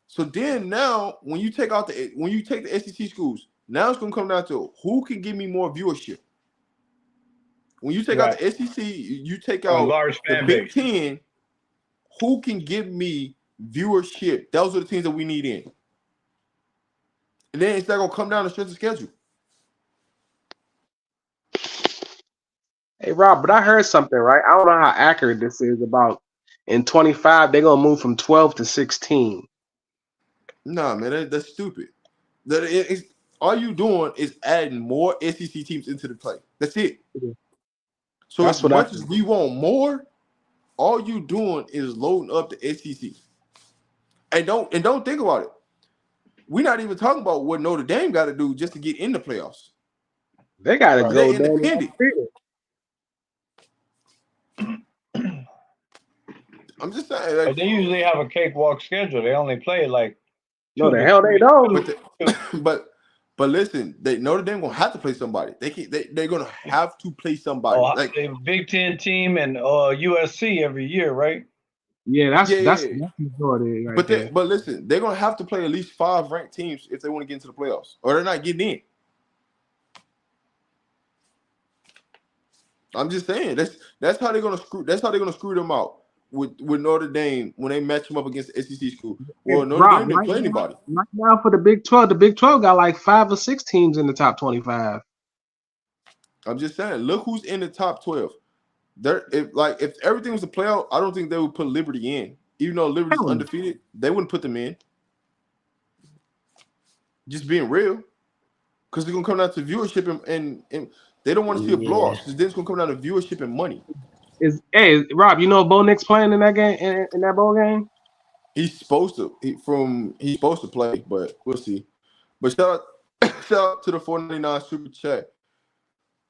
So then now when you take the SEC schools, now it's gonna come down to who can give me more viewership. When you take out the SEC, you take out the Big Ten, who can give me viewership? Those are the teams that we need in. And then it's not gonna come down to strength of schedule. Hey Rob, but I heard something, right? I don't know how accurate this is about in 25, they're gonna move from 12 to 16. Nah, man, that's stupid. All you doing is adding more SEC teams into the play. That's it. So as much as we want more, all you doing is loading up the SEC. And don't think about it. We're not even talking about what Notre Dame got to do just to get in the playoffs. They got to go independent. I'm just saying. But they usually have a cakewalk schedule. They only play like. No, the hell they don't. But listen, Notre Dame gonna have to play somebody. They're gonna have to play somebody. Like a Big Ten team and USC every year, right? Yeah, that's majority right there. But listen, they're gonna have to play at least 5 ranked teams if they want to get into the playoffs, or they're not getting in. I'm just saying that's how they're gonna screw them out with Notre Dame when they match them up against the SEC school. Well, Notre Dame didn't play anybody. Right now for the Big 12 got like 5 or 6 teams in the top 25. I'm just saying, look who's in the top 12. If everything was a playoff, I don't think they would put Liberty in. Even though Liberty's undefeated, they wouldn't put them in. Just being real. Because they're gonna come down to viewership and they don't want to see a blowout. So then it's gonna come down to viewership and money. Rob, you know Bo Nix playing in that game in that bowl game? He's supposed to play, but we'll see. But shout out to the 499 super chat.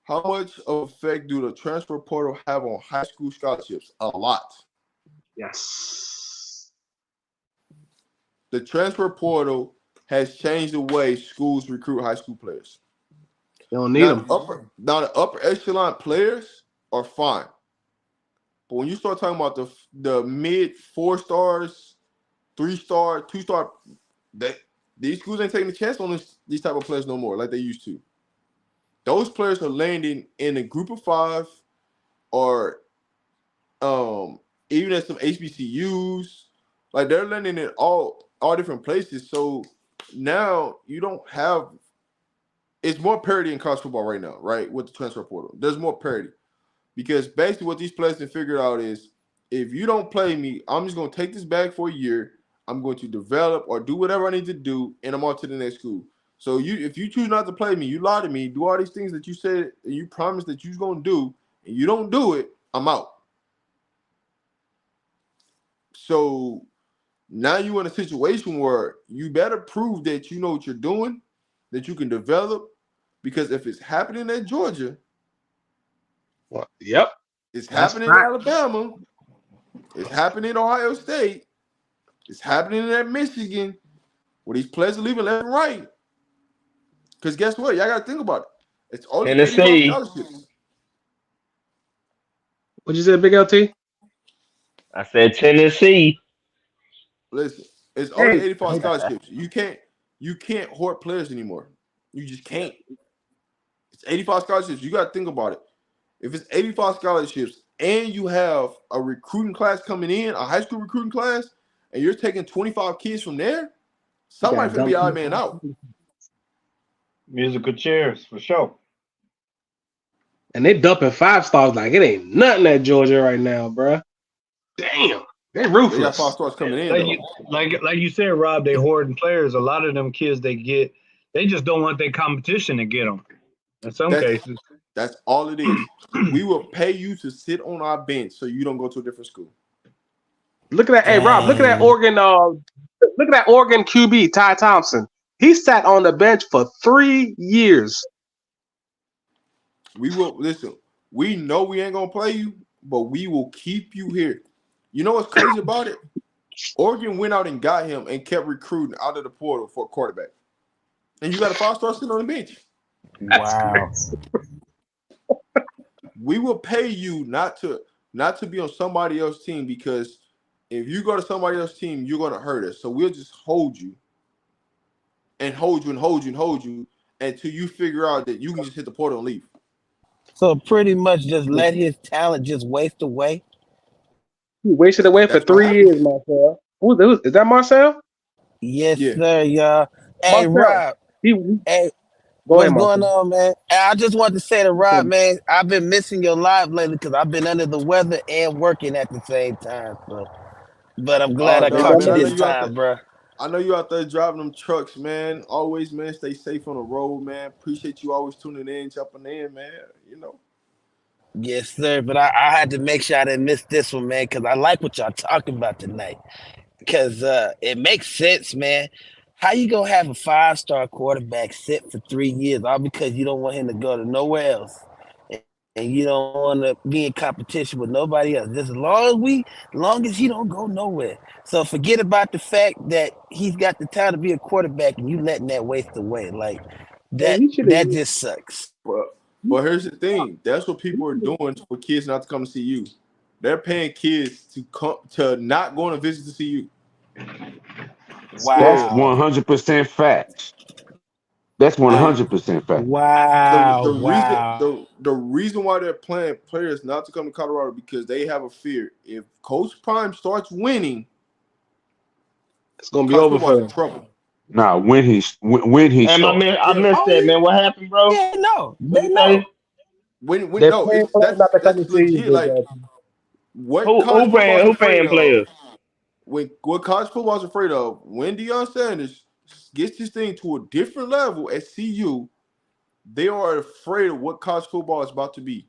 How much of effect do the transfer portal have on high school scholarships? A lot. Yes. The transfer portal has changed the way schools recruit high school players. They don't need them. The upper echelon players are fine. But when you start talking about the mid 4 stars, 3 star, 2 star, these schools ain't taking a chance on these type of players no more like they used to. Those players are landing in a group of 5 or even at some HBCUs. Like they're landing in all different places. So now you don't have – it's more parity in college football right now, right, with the transfer portal. There's more parity. Because basically what these players have figured out is if you don't play me, I'm just going to take this bag for a year. I'm going to develop or do whatever I need to do, and I'm on to the next school. So if you choose not to play me, you lie to me, do all these things that you said and you promised that you're going to do, and you don't do it, I'm out. So now you're in a situation where you better prove that you know what you're doing, that you can develop, because if it's happening at Georgia, Yep. it's That's happening in fact. Alabama, it's happening in Ohio State, it's happening at Michigan, where these players are leaving left and right. Because guess what? Y'all got to think about it. It's only 85 Tennessee. scholarships. What you said, Big LT? I said Tennessee. Listen, it's only Hey, 85 scholarships. You can't hoard players anymore. You just can't. It's 85 scholarships. You got to think about it. If it's 85 scholarships and you have a recruiting class coming in, a high school recruiting class, and you're taking 25 kids from there, somebody's going to be odd man out. Musical chairs for sure. and they dumping 5-stars like it ain't nothing at Georgia right now, bruh. Damn, they They got ruthless. 5 stars coming in, Like though. like you said, Rob, they hoarding players. A lot of them kids they get, they just don't want their competition to get them. In some cases, That's all it is. We will pay you to sit on our bench so you don't go to a different school. Look at that, hey Rob. Look at that Oregon. Look at that Oregon QB Ty Thompson. He sat on the bench for 3 years. We will listen. We know we ain't gonna play you, but we will keep you here. You know what's crazy about it? Oregon went out and got him and kept recruiting out of the portal for a quarterback. And you got a 5-star sitting on the bench. Wow. We will pay you not to be on somebody else's team, because if you go to somebody else's team, you're gonna hurt us. So we'll just hold you and hold you and hold you and hold you until you figure out that you can just hit the portal and leave. So pretty much just let his talent just waste away. He wasted away for That's what 3 happened. years, Marcel. Is that Marcel? Yes, Yeah. sir, y'all. Hey, Marcel. Rob. He Hey, go what's ahead, going Marcel. on, man? Hey, I just wanted to say to Rob, man, I've been missing your live lately because I've been under the weather and working at the same time. So, but I'm glad Oh I no, caught man! you I know this you out time, there. bro. I know you out there driving them trucks, man. Always, man. Stay safe on the road, man. Appreciate you always tuning in, jumping in, man. You know. Yes, sir. But I had to make sure I didn't miss this one, man, because I like what y'all talking about tonight. Because it makes sense, man. How you gonna have a 5-star quarterback sit for 3 years all because you don't want him to go to nowhere else, and you don't want to be in competition with nobody else? Just as long as he don't go nowhere. So forget about the fact that he's got the talent to be a quarterback, and you letting that waste away. Like Man, that just sucks. But here's the thing. That's what people are doing for kids not to come to see you. They're paying kids to come to not go on a visit to see you. That's Wow. 100% facts. That's 100% fact. Wow. The reason why they're playing players not to come to Colorado, because they have a fear. If Coach Prime starts winning, it's gonna be college over for football's in him. trouble. Nah, when he Damn, starts. I missed that, man. What happened, bro? Yeah, no, What they you know. say? When They're no, playing it's players not to come to that's see you, legit. Big Like LT. what college Who football's afraid paying of. players? What college football's afraid of, when Deion Sanders gets this thing to a different level at CU, they are afraid of what college football is about to be.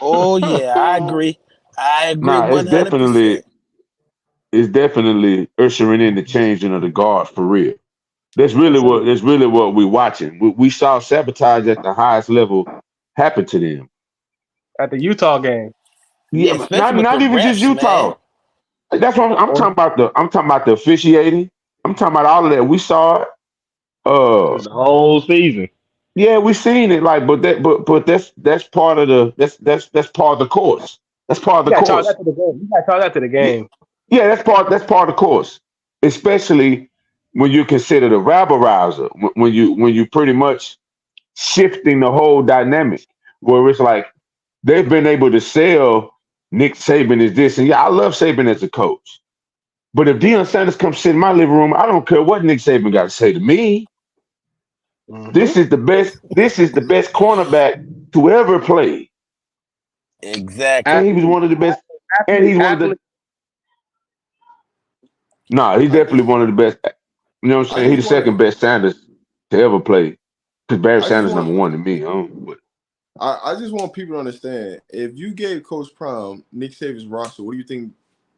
Oh yeah, I agree. I agree Nah, 100%. it's definitely ushering in the changing of the guard for real. That's really Yes, sir. what we're watching. We saw sabotage at the highest level happen to them. At the Utah game. Yeah, Yeah, but especially with the not even just refs, man. Utah. That's what I'm Or talking about. I'm talking about the officiating. I'm talking about all of that. We saw it. The whole season. Yeah, we seen it. Like, but that's part of the that's part of the course. That's part of you the gotta charge that course. to the game. You gotta charge that to the Yeah, game. yeah, that's part of the course. Especially when you consider the rabble rouser. When you pretty much shifting the whole dynamic, where it's like they've been able to sell Nick Saban is this, and yeah, I love Saban as a coach. But if Deion Sanders comes sit in my living room, I don't care what Nick Saban got to say to me. Mm-hmm. This is the best. This is the best cornerback to ever play, Exactly. and he was one of the best. And he's one of the. Nah, he's definitely one of the best. You know what I'm I saying? He's just the want second to. best Sanders to ever play. Because Barry I just Sanders want. number one to me. But I just want people to understand. If you gave Coach Prime Nick Saban's roster, what do you think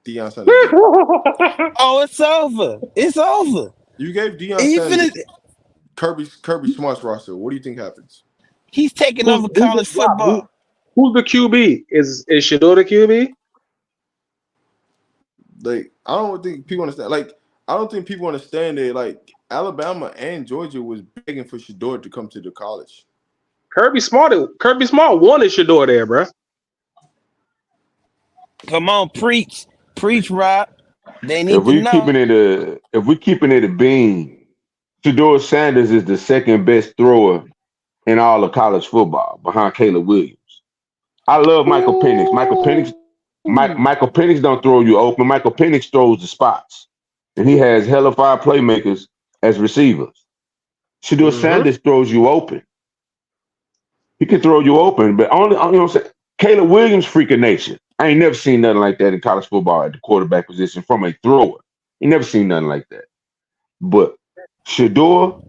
Deion Sanders do? Oh, it's over. It's over. You gave Deion He Sanders finished. Kirby Smart's roster. What do you think happens? He's taking who's over who's the, college Rob, football. who's the QB? Is Shador the QB? Like, I don't think people understand. Like, I don't think people understand that. Like, Alabama and Georgia was begging for Shador to come to the college. Kirby Smart wanted Shador there, bro. Come on, preach, Rob. They if need to we know. keeping it a bean, Shador Sanders is the second best thrower in all of college football behind Caleb Williams. I love Michael Penix. Michael Penix don't throw you open. Michael Penix throws the spots. And he has hella fire playmakers as receivers. Shador Sanders throws you open. He can throw you open, but only, you know what I'm saying? Caleb Williams, freak of nature. I ain't never seen nothing like that in college football at the quarterback position from a thrower. You never seen nothing like that. But Shador,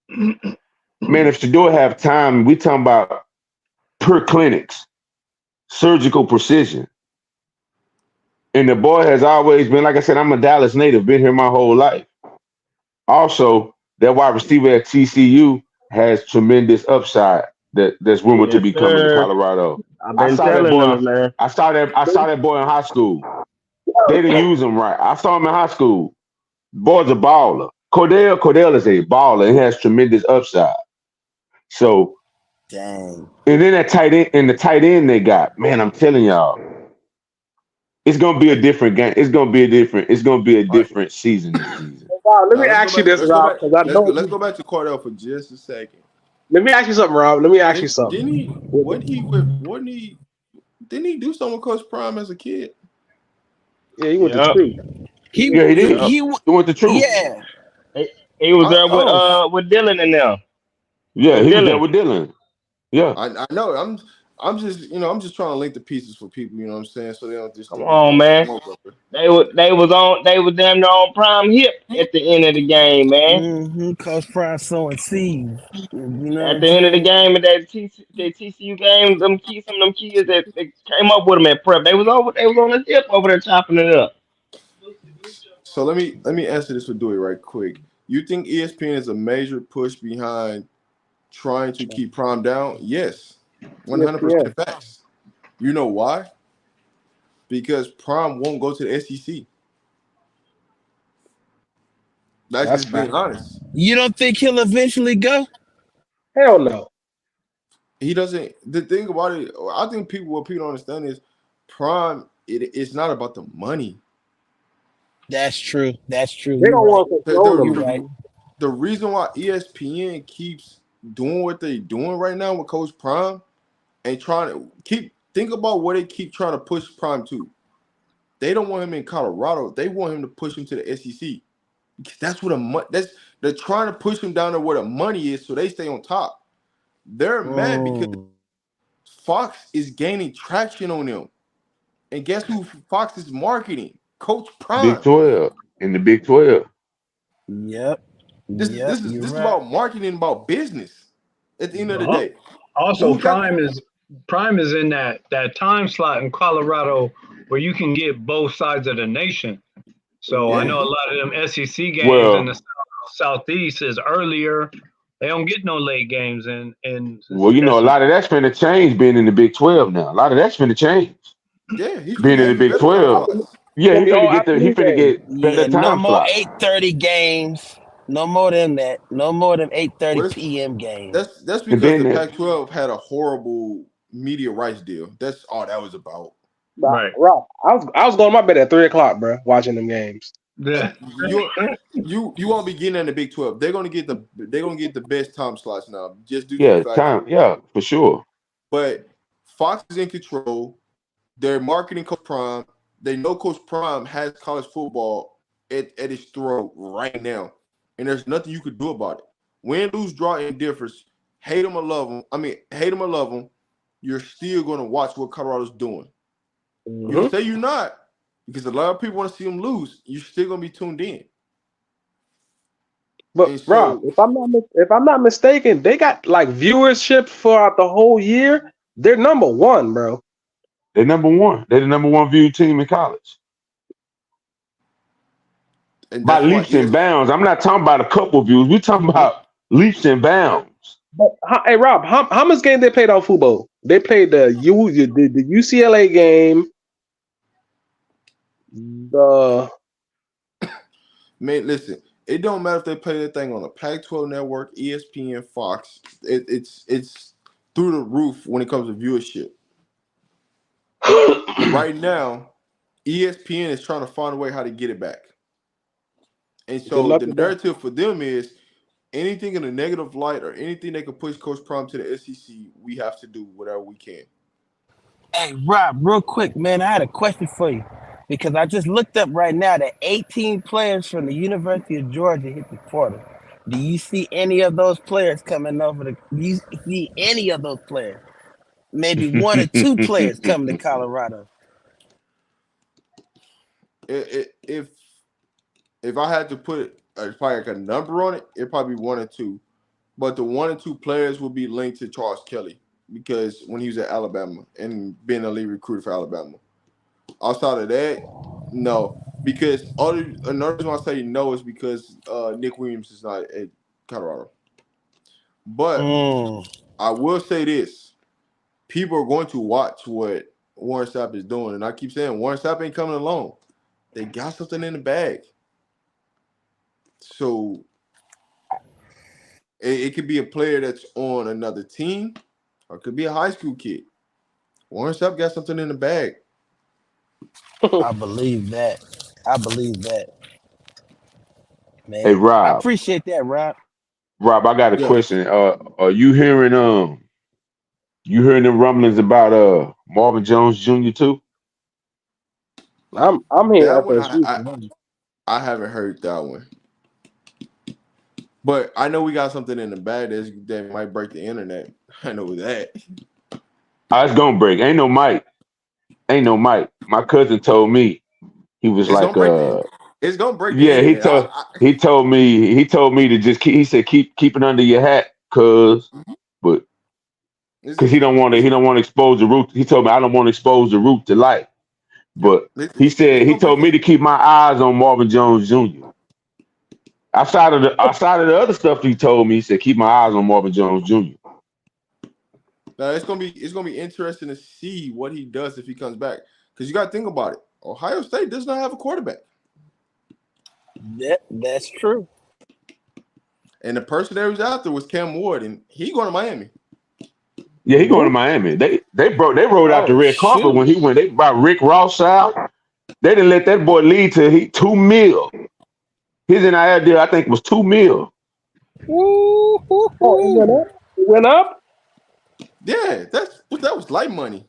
man, if Shador have time, we talking about per clinics, surgical precision. And the boy has always been, like I said, I'm a Dallas native, been here my whole life. Also, that wide receiver at TCU has tremendous upside that's rumored to Yes, be coming to sir. Colorado. I've I been saw that telling boy. them, man. I saw that boy in high school. They didn't use him right. I saw him in high school. Boy's a baller. Cordell is a baller and has tremendous upside. So, Dang. and then the tight end they got, man, I'm telling y'all, it's gonna be a different game. It's gonna be a All right. different season this season. Rob, let Now me let's go ask you back. this, Let's go Rob, back. because I know. Let's go back to Cordell for just a second. Let me ask you something, Rob. Let me ask you Didn't something. he? Didn't he do something with Coach Prime as a kid? Yeah, he went to Yep. Truth. He Yeah, he did. Yep. he He went the truth. yeah. He was there I with Dylan and them. Yeah, With he was there Dylan. with Dylan. Yeah. I know. I'm just trying to link the pieces for people. You know what I'm saying? So they don't just Come think we on, blowing man. smoke up there. They was damn near on prime hip at the end of the game, man. Coach Prime sowing seeds. You know what At I'm the end of the saying? game, at that TCU game, some of them kids that came up with him at prep, they was on his hip over there chopping it up. So let me answer this with Dewey right quick. You think ESPN is a major push behind trying to keep Prime down? Yes, ESPN. 100% facts. You know why? Because Prime won't go to the SEC. That's That's just fine. being honest. You don't think he'll eventually go? Hell no. He doesn't. The thing about it, I think what people don't understand is Prime. It's not about the money. That's true. That's true. They You're don't right. want to The, control You're them. right. the reason why ESPN keeps doing what they're doing right now with Coach Prime and trying to think about what they keep trying to push Prime to. They don't want him in Colorado. They want him to push him to the SEC. Because that's what they're trying to push him down to where the money is so they stay on top. They're mad because Fox is gaining traction on them. And guess who Fox is marketing? Coach Big Prime. 12. In the Big 12. Yep. This Yep. is You're this is right. about marketing, about business. At the end of the Al- day, Also, who got Prime is in that time slot in Colorado where you can get both sides of the nation. So I yeah. know a lot of them SEC games in Well, the Southeast is earlier. They don't get no late games in a SEC. lot of that's finna change being in the Big 12 now. A lot of that's finna change. Yeah, Being in the he's Big better time 12. slots. Yeah, Gonna be all he afternoon finna games. get better Yeah, no time more slots. 8:30 games. No more than that. No more than 8:30 What is p.m. games. that's And because then the Pac-12 had a horrible media rights deal. That's all that was about. Right. Rob, I was going to my bed at 3:00, bro, watching them games. Yeah. You won't be getting in the Big 12. They're gonna get the best time slots now, just due to the yeah, fact. time, yeah, for sure. But Fox is in control. They're marketing Coach Prime. They know Coach Prime has college football at his throat right now, and there's nothing you could do about it. Win, lose, draw, indifference. Hate them or love them. I mean, hate them or love them. You're still going to watch what Colorado's doing. You say you're not. because a lot of people want to see them lose. You're still gonna be tuned in. But And Rob, so, if I'm not mistaken, they got like viewership throughout the whole year. They're number one, bro. They're number one. They're the number one viewed team in college and by that's why leaps and bounds. I'm not talking about a couple views. We're talking about leaps and bounds. But hey, Rob, how much game they played on football? They played the UCLA game. The man, listen, it don't matter if they play that thing on a Pac-12 network, ESPN, Fox. It's through the roof when it comes to viewership. Right now, ESPN is trying to find a way how to get it back. And good so luck the with that. narrative for them is anything in a negative light or anything they can push Coach Prime to the SEC, we have to do whatever we can. Hey, Rob, real quick, man, I had a question for you because I just looked up right now that 18 players from the University of Georgia hit the portal. Do you see any of those players coming over to? Do you see any of those players? Maybe one or two players coming to Colorado. If I had to put probably like a number on it, it'd probably be one or two. But the 1 or 2 players will be linked to Charles Kelly because when he was at Alabama and being a lead recruiter for Alabama. Outside of that, no. Because another reason why I say no is because Nick Williams is not at Colorado. But I will say this. People are going to watch what Warren Sapp is doing. And I keep saying Warren Sapp ain't coming alone. They got something in the bag. So it could be a player that's on another team or it could be a high school kid. Warren Sapp got something in the bag. I believe that. Man. Hey I Rob, appreciate that, Rob. I got a Yeah. question. Are you hearing them rumblings about Marvin Jones Jr. too? I'm here That at one FSU. I haven't heard that one. But I know we got something in the bag that might break the internet. I know that. It's gonna break. Ain't no Mike. My cousin told me he was It's like, gonna break the yeah. internet. He told me to just keep. He said keep it under your hat, but because he don't want to expose the root. He told me I don't want to expose the root to light. But he said it's he gonna break told me to keep my eyes on Marvin Jones Jr. Outside of the other stuff he told me, he said keep my eyes on Marvin Jones Jr. Now it's gonna be interesting to see what he does if he comes back. Because you gotta think about it. Ohio State does not have a quarterback. That's true. And the person that was out there was Cam Ward, and he going to Miami. Yeah, he going to Miami. They rolled out the red carpet when he went. They brought Rick Ross out. They didn't let that boy lead till he $2 million. His NIL deal, I think, was $2 million. Oh, it went up. Yeah, that was light money.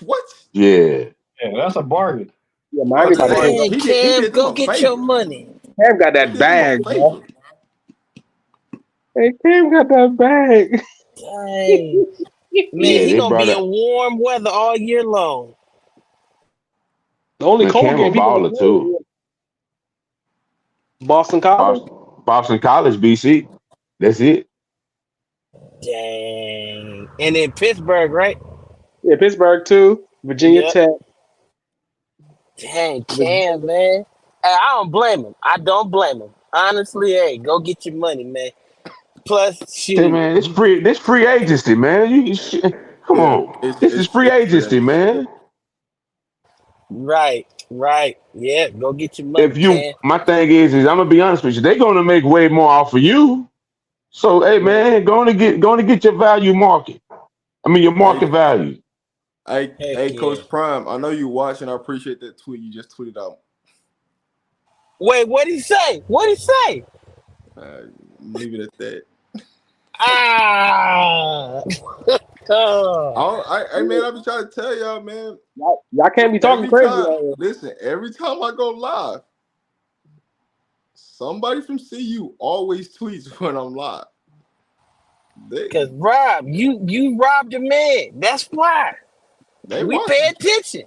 What? Yeah. Yeah, that's a bargain. Yeah, Miami about to pay. Dang, He Cam, did them go a get favor. your money. Cam got that He did them a bag, bro. favor. Hey, Cam got that bag. Dang. Man, Yeah, he they gonna brought be in up warm weather all year long. The only cold Cam a game people baller too. Boston College. Boston College, BC. That's it. Dang. And in Pittsburgh, right? Yeah, Pittsburgh too. Virginia Yep. Tech. Dang, Cam, man. Hey, I don't blame him. Honestly, hey, go get your money, man. Plus, Hey shoot. man, this free agency, man. Come Yeah, on. This is free agency, man. Right. Yeah, go get your money, Cam. My thing is I'm gonna be honest with you. They're gonna make way more off of you. So hey man, go to get your value market. I mean your market value. Hey, Coach Prime, I know you watching. I appreciate that tweet you just tweeted out. Wait, what'd he say? Leave it at that. Man, I've been trying to tell y'all, man. Y'all can't be talking crazy. Listen, every time I go live, somebody from CU always tweets when I'm live. Because Rob, you robbed a man. That's why. We pay attention.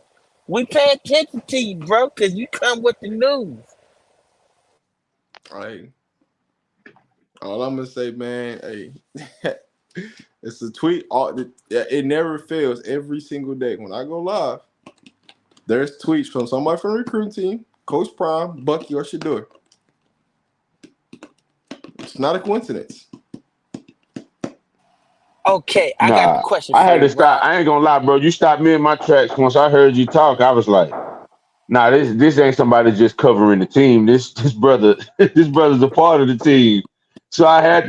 We pay attention to you, bro, because you come with the news. Hey, all I'm gonna say, man, hey, it's a tweet. It never fails every single day. When I go live, there's tweets from somebody from the recruiting team, Coach Prime, Bucky, or Shador. It's not a coincidence. Okay, I got a Nah, question I for had you, to stop. Rob. I ain't gonna lie, bro. You stopped me in my tracks once I heard you talk. I was like, nah, this ain't somebody just covering the team. This brother, this brother's a part of the team. So I had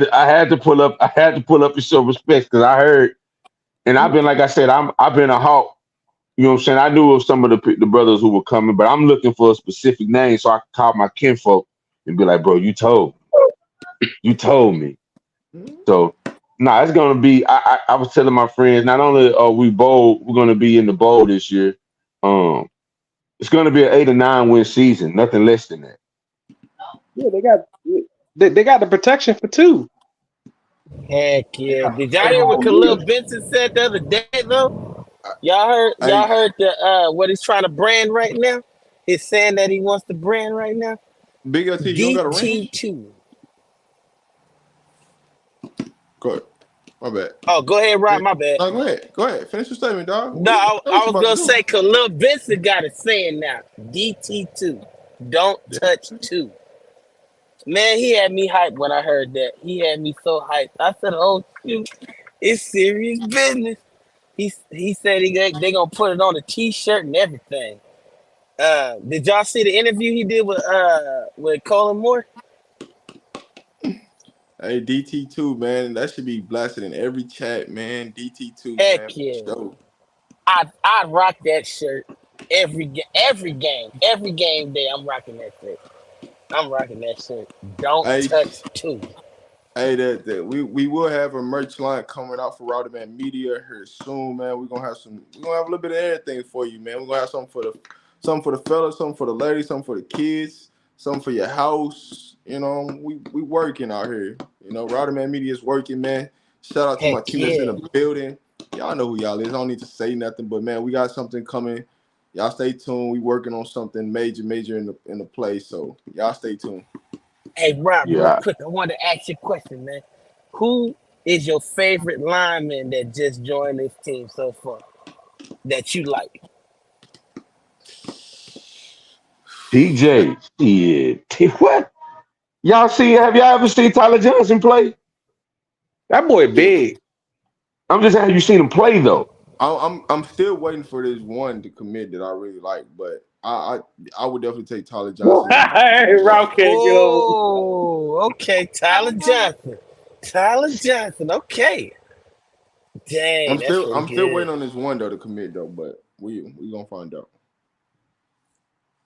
to pull up. I had to pull up and show respect because I heard, and I've been like I said, I've been a hawk. You know what I'm saying? I knew of some of the brothers who were coming, but I'm looking for a specific name so I can call my kinfolk and be like, bro, you told me. So, nah, it's gonna be. I was telling my friends, not only are we bold, we're gonna be in the bowl this year. Um, it's gonna be an 8 or 9 win season, nothing less than that. Yeah, they got the protection for 2. Heck yeah. Did y'all For the hear what whole Khalil year. Benson said the other day though? I, Y'all hey, heard the what he's trying to brand right now? He's saying that he wants to brand right now. Big LT, you don't got a ring? DT2. Go ahead. My bad. Oh, go ahead, Rob. My bad. No, go ahead. Go ahead. Finish your statement, dog. No, I know I what you was about to gonna do. say Khalil Benson got it saying now. DT2. Don't touch 2. Man, he had me hyped when I heard that. He had me so hyped. I said, "Oh shoot, it's serious business." He said they gonna put it on a T-shirt and everything. Did y'all see the interview he did with Colin Moore? Hey, DT2, man. That should be blasted in every chat, man. DT2, man. Heck For yeah, sure. I rock that shirt every game day. I'm rocking that shirt. I'm rocking that shirt. Don't Hey, touch 2. hey, that we will have a merch line coming out for Rowdyman Media here soon, man. We're gonna have a little bit of everything for you, man. We're gonna have something for the fellas, something for the ladies, something for the kids, something for your house. You know, we working out here. You know, Rowdyman Media is working, man. Shout out to my Heck team that's in yeah. the building. Y'all know who y'all is. I don't need to say nothing, but man, we got something coming. Y'all stay tuned. We working on something major in the place. So y'all stay tuned. Hey Rob, real Yeah, quick, I want to ask you a question, man. Who is your favorite lineman that just joined this team so far that you like? TJ, shit, what? Y'all see? Have y'all ever seen Tyler Johnson play? That boy Yeah. big. I'm just saying, you seen him play though. I'm still waiting for this one to commit that I really like, but I would definitely take Tyler Johnson. Hey, Rob can't get over. Oh, okay, Tyler Johnson. Tyler Johnson. Okay, dang, that's pretty I'm still waiting good. on this one though to commit though, but we gonna find out.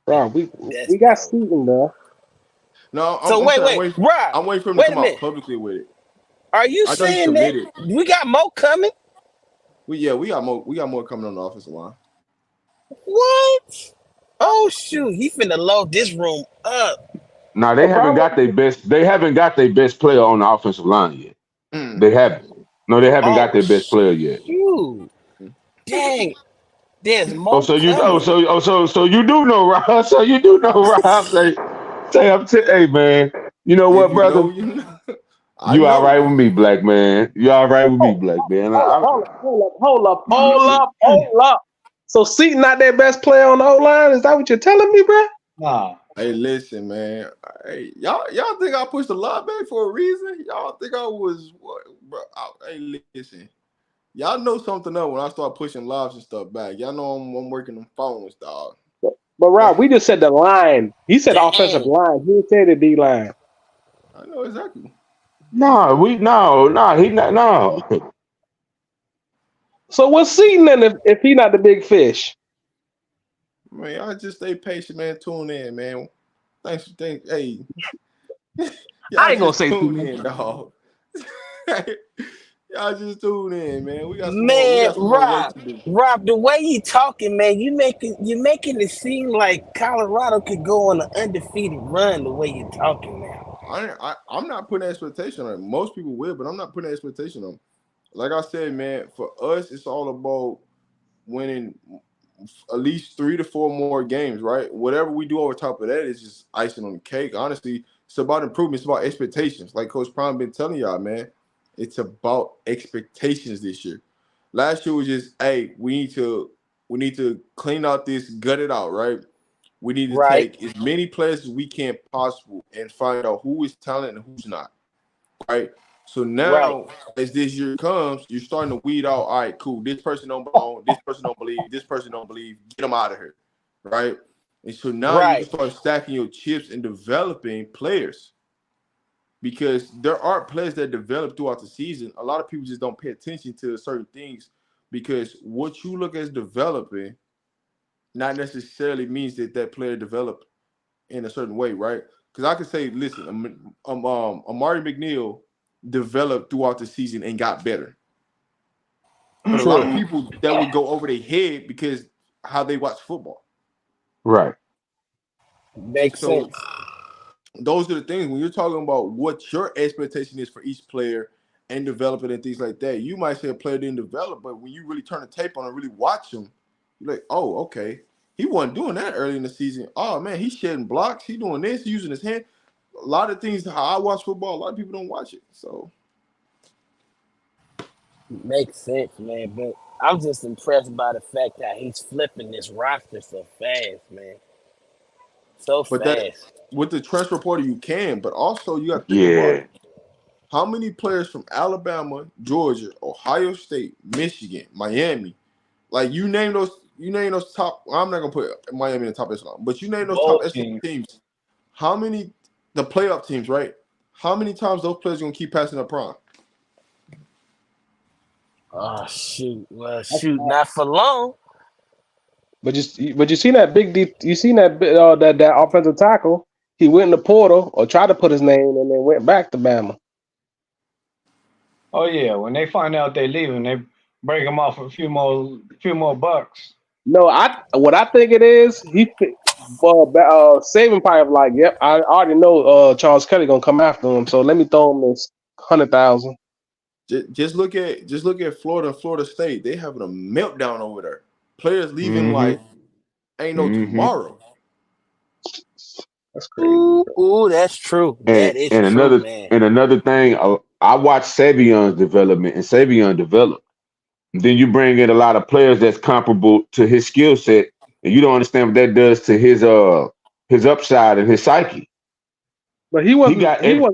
Rob, That's we got dope. Steven though. No, So I'm saying Rob, I'm waiting for him to wait a come out minute. publicly with it. Are you I know he saying that committed. we got Mo coming? We got more coming on the offensive line. What? Oh shoot, he finna load this room up. Now Hey, bro, they haven't got their best player on the offensive line yet. Mm. They haven't. No, they haven't got Oh their best player yet. shoot, dang, there's Oh, Mo so you oh coming. so oh so you do know Rob. So you do know Rob. Hey man, you know If what, you know, brother? you know. I You all right know. with me, black man. You all right with me, hold, black man. hold up. So Seaton not their best player on the O line? Is that what you're telling me, bro? Nah. Hey, listen, man. Hey, y'all think I pushed the line back for a reason? Y'all think I was what, bro? Hey, listen. Y'all know something up when I start pushing lives and stuff back. Y'all know I'm working them phones, dog. But Rob, we just said the line. He said offensive Dang, line. He didn't say the D line. I know exactly. No, he not no. So what's Seaton then if he not the big fish? Man, y'all just stay patient, man. Tune in, man. Thanks. Hey, I y'all ain't gonna just say too tune much. in, dog. Y'all just tune in, man. We got man, some more work Rob, to do. Rob, the way you talking, man, you making it seem like Colorado could go on an undefeated run. The way you talking now. I'm not putting expectation on it. Most people will, but I'm not putting expectation on it. Like I said, man, for us, it's all about winning at least 3 to 4 more games, right? Whatever we do over top of that is just icing on the cake. Honestly, it's about improvement. It's about expectations. Like Coach Prime been telling y'all, man, it's about expectations this year. Last year was just, hey, we need to clean out this, gut it out, right? We need to Right, take as many players as we can possible and find out who is talented and who's not, right? So right, now, as this year comes, you're starting to weed out. All right, cool. This person don't belong. This person don't believe. This person don't believe. Get them out of here, right? And so now you can right. start stacking your chips and developing players because there are players that develop throughout the season. A lot of people just don't pay attention to certain things because what you look as developing not necessarily means that that player developed in a certain way, right? Because I could say, listen, Amari McNeil developed throughout the season and got better. But a lot of True. people that would go over their head because how they watch football. Right. And Makes so sense. those are the things when you're talking about what your expectation is for each player and developing and things like that. You might say a player didn't develop, but when you really turn the tape on and really watch him, you're like, oh, okay. He wasn't doing that early in the season. Oh man, he's shedding blocks. He's doing this, he's using his hand. A lot of things how I watch football, a lot of people don't watch it. So Makes sense, man. But I'm just impressed by the fact that he's flipping this roster so fast, man. So but that fast. with the transfer portal you can, but also you got to think about Yeah. it. How many players from Alabama, Georgia, Ohio State, Michigan, Miami, like you name those top. Well, I'm not gonna put Miami in the top echelon, but you name those top Bowl echelon team. teams. How many the playoff teams, right? How many times those players gonna keep passing the prime? Oh shoot. Well, shoot, not for long. But you seen that you seen that offensive tackle. He went in the portal or tried to put his name and then went back to Bama. Oh yeah, when they find out they leaving, they break them off a few more bucks. No, what I think it is, Saban probably like, yep, I already know Charles Kelly gonna come after him, so let me throw him this 100,000. Just look at Florida and Florida State. They having a meltdown over there. Players leaving like Mm-hmm. ain't no Mm-hmm. tomorrow. That's crazy. Ooh, that's true. And That is and true, another man. and another thing, I watched Savion's development, and Savion developed. Then you bring in a lot of players that's comparable to his skill set, and you don't understand what that does to his upside and his psyche. But He got every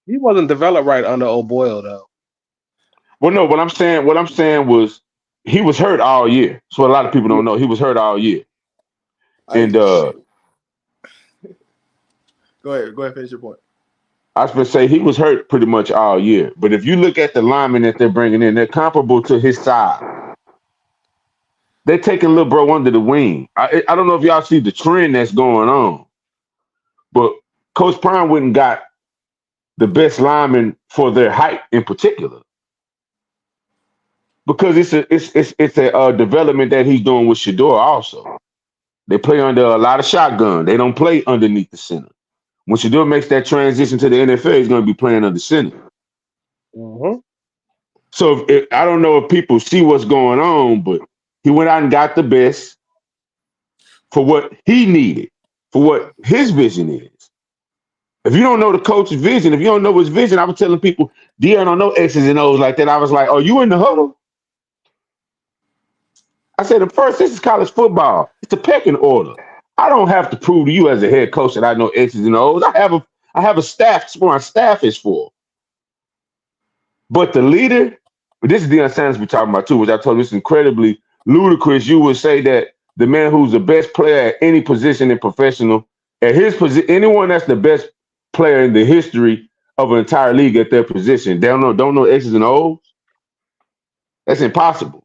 he wasn't developed right under O'Boyle though. well, no. What I'm saying was he was hurt all year. So a lot of people Yeah. don't know he was hurt all year, I and go ahead, finish your point. I was gonna say he was hurt pretty much all year. But if you look at the linemen that they're bringing in, they're comparable to his size. They're taking little bro under the wing. I don't know if y'all see the trend that's going on, but Coach Prime went and got the best linemen for their height in particular because it's a development that he's doing with Shador also. They play under a lot of shotgun. They don't play underneath the center. When Shador makes that transition to the NFL, he's going to be playing under center. Mm-hmm. So I don't know if people see what's going on, but he went out and got the best for what he needed, for what his vision is. If you don't know the coach's vision, if you don't know his vision, I was telling people, Dion don't know X's and O's like that. I was like, "Are you in the huddle?" I said, "At first, this is college football. It's a pecking order. I don't have to prove to you as a head coach that I know X's and O's. I have a staff. That's what my staff is for. But the leader, but this is Deion Sanders we're talking about too, which I told you is incredibly ludicrous. You would say that the man who's the best player at any position in professional, at his position, anyone that's the best player in the history of an entire league at their position, they don't know X's and O's. That's impossible.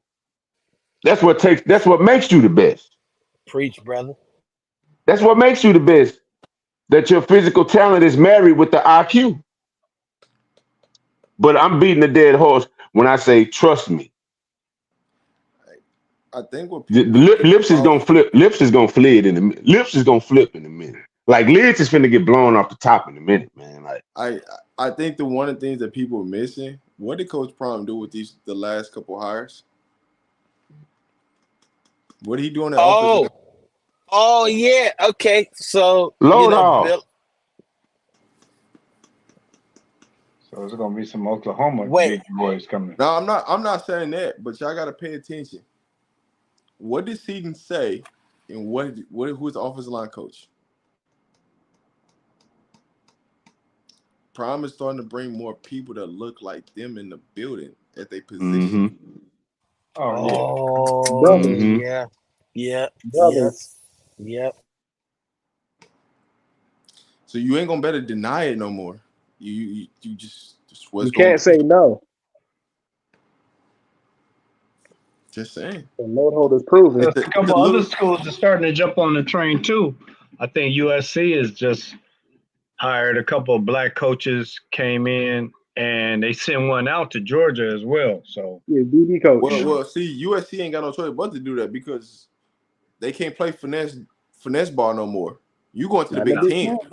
That's what makes you the best. Preach, brother. That's what makes you the best. That your physical talent is married with the IQ. But I'm beating a dead horse when I say trust me. I think what The people forget lips is about gonna flip. Lips is gonna flip in a minute. Lips is gonna flip in a minute. Like lids is finna get blown off the top in a minute, man. Like I I think the one of the things that people are missing, what did Coach Prime do with the last couple hires? What did he do on that offensive line? Oh yeah. Okay. So Load off. Bill. So there's gonna be some Oklahoma Wait. big boys coming. No, I'm not saying that, but y'all gotta pay attention. What did Seaton say, and who's the offensive line coach? Prime is starting to bring more people that look like them in the building at their position. Mm-hmm. Oh Brothers, Mm-hmm. Yeah. Yep. brothers. So you ain't gonna better deny it no more. You just what's You gonna can't be. say no. Just saying. The load hold is proven. There's a couple other schools are starting to jump on the train too. I think USC has just hired a couple of black coaches, came in, and they sent one out to Georgia as well. So Yeah, DB coach. Well, see, USC ain't got no choice but to do that because they can't play finesse ball no more. You going to the Not in Big the Big Ten. Ten.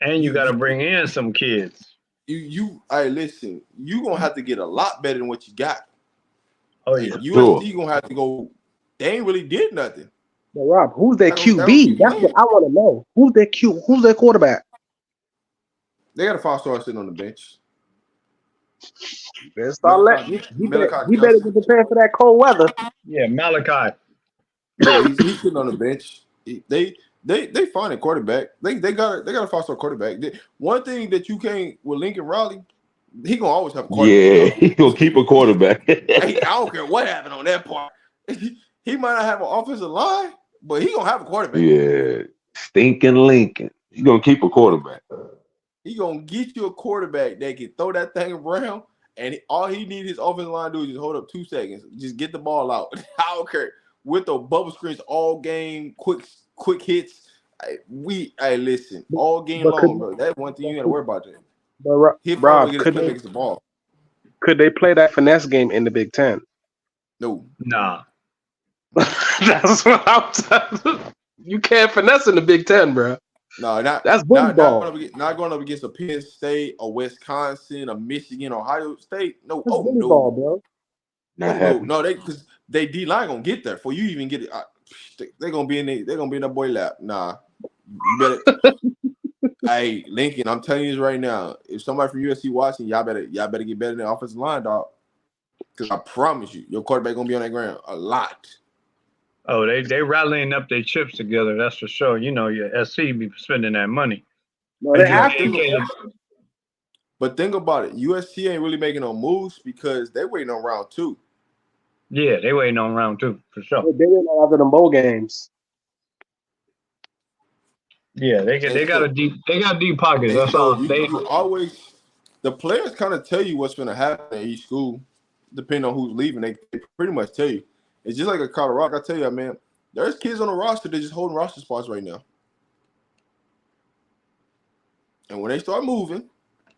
and you got to bring in some kids. Hey, listen, you gonna have to get a lot better than what you got. Oh And yeah. USC gonna have to go. They ain't really did nothing. But Rob, who's their They don't QB? keep That's what playing. I want to know. Who's their quarterback? They got a 5-star sitting on the bench. Better start letting. He better be prepared for that cold weather. Yeah, Malachi. Yeah, he's sitting on the bench. They find a quarterback. They got a 5-star quarterback. One thing that you can't with Lincoln Riley, he gonna always have a quarterback. Yeah, he gonna keep a quarterback. I don't care what happened on that part. He might not have an offensive line, but he gonna have a quarterback. Yeah, stinking Lincoln. He gonna keep a quarterback. He gonna get you a quarterback that can throw that thing around, and all he needs his offensive line to do is just hold up 2 seconds, just get the ball out. I don't care with the bubble screens all game, quick hits. Listen, all game long, bro. That's one thing you gotta worry about. That But he find a way Rob, to get his playmakers the ball. Could they play that finesse game in the Big Ten? No, Nah. That's what I'm saying. You can't finesse in the Big Ten, bro. no, That's bully ball. not going up against a Penn State, a Wisconsin, a Michigan, Ohio State. No, That's bully ball, bro. no, because they D line gonna get there for you even get it. They're gonna be in that boy lap. Nah, you better. Hey, Lincoln, I'm telling you this right now. If somebody from USC watching, y'all better get better than the offensive line, dog. Because I promise you, your quarterback gonna be on that ground a lot. Oh, they rallying up their chips together. That's for sure. You know, your SC be spending that money. No, they have But think about it. USC ain't really making no moves because they waiting on round 2. Yeah, they waiting on round 2 for sure. They didn't know after the bowl games. Yeah, they got deep pockets. That's so all. you always the players kind of tell you what's going to happen at each school, depending on who's leaving. They pretty much tell you. It's just like a Colorado. I tell you, man, there's kids on the roster that just holding roster spots right now. And when they start moving,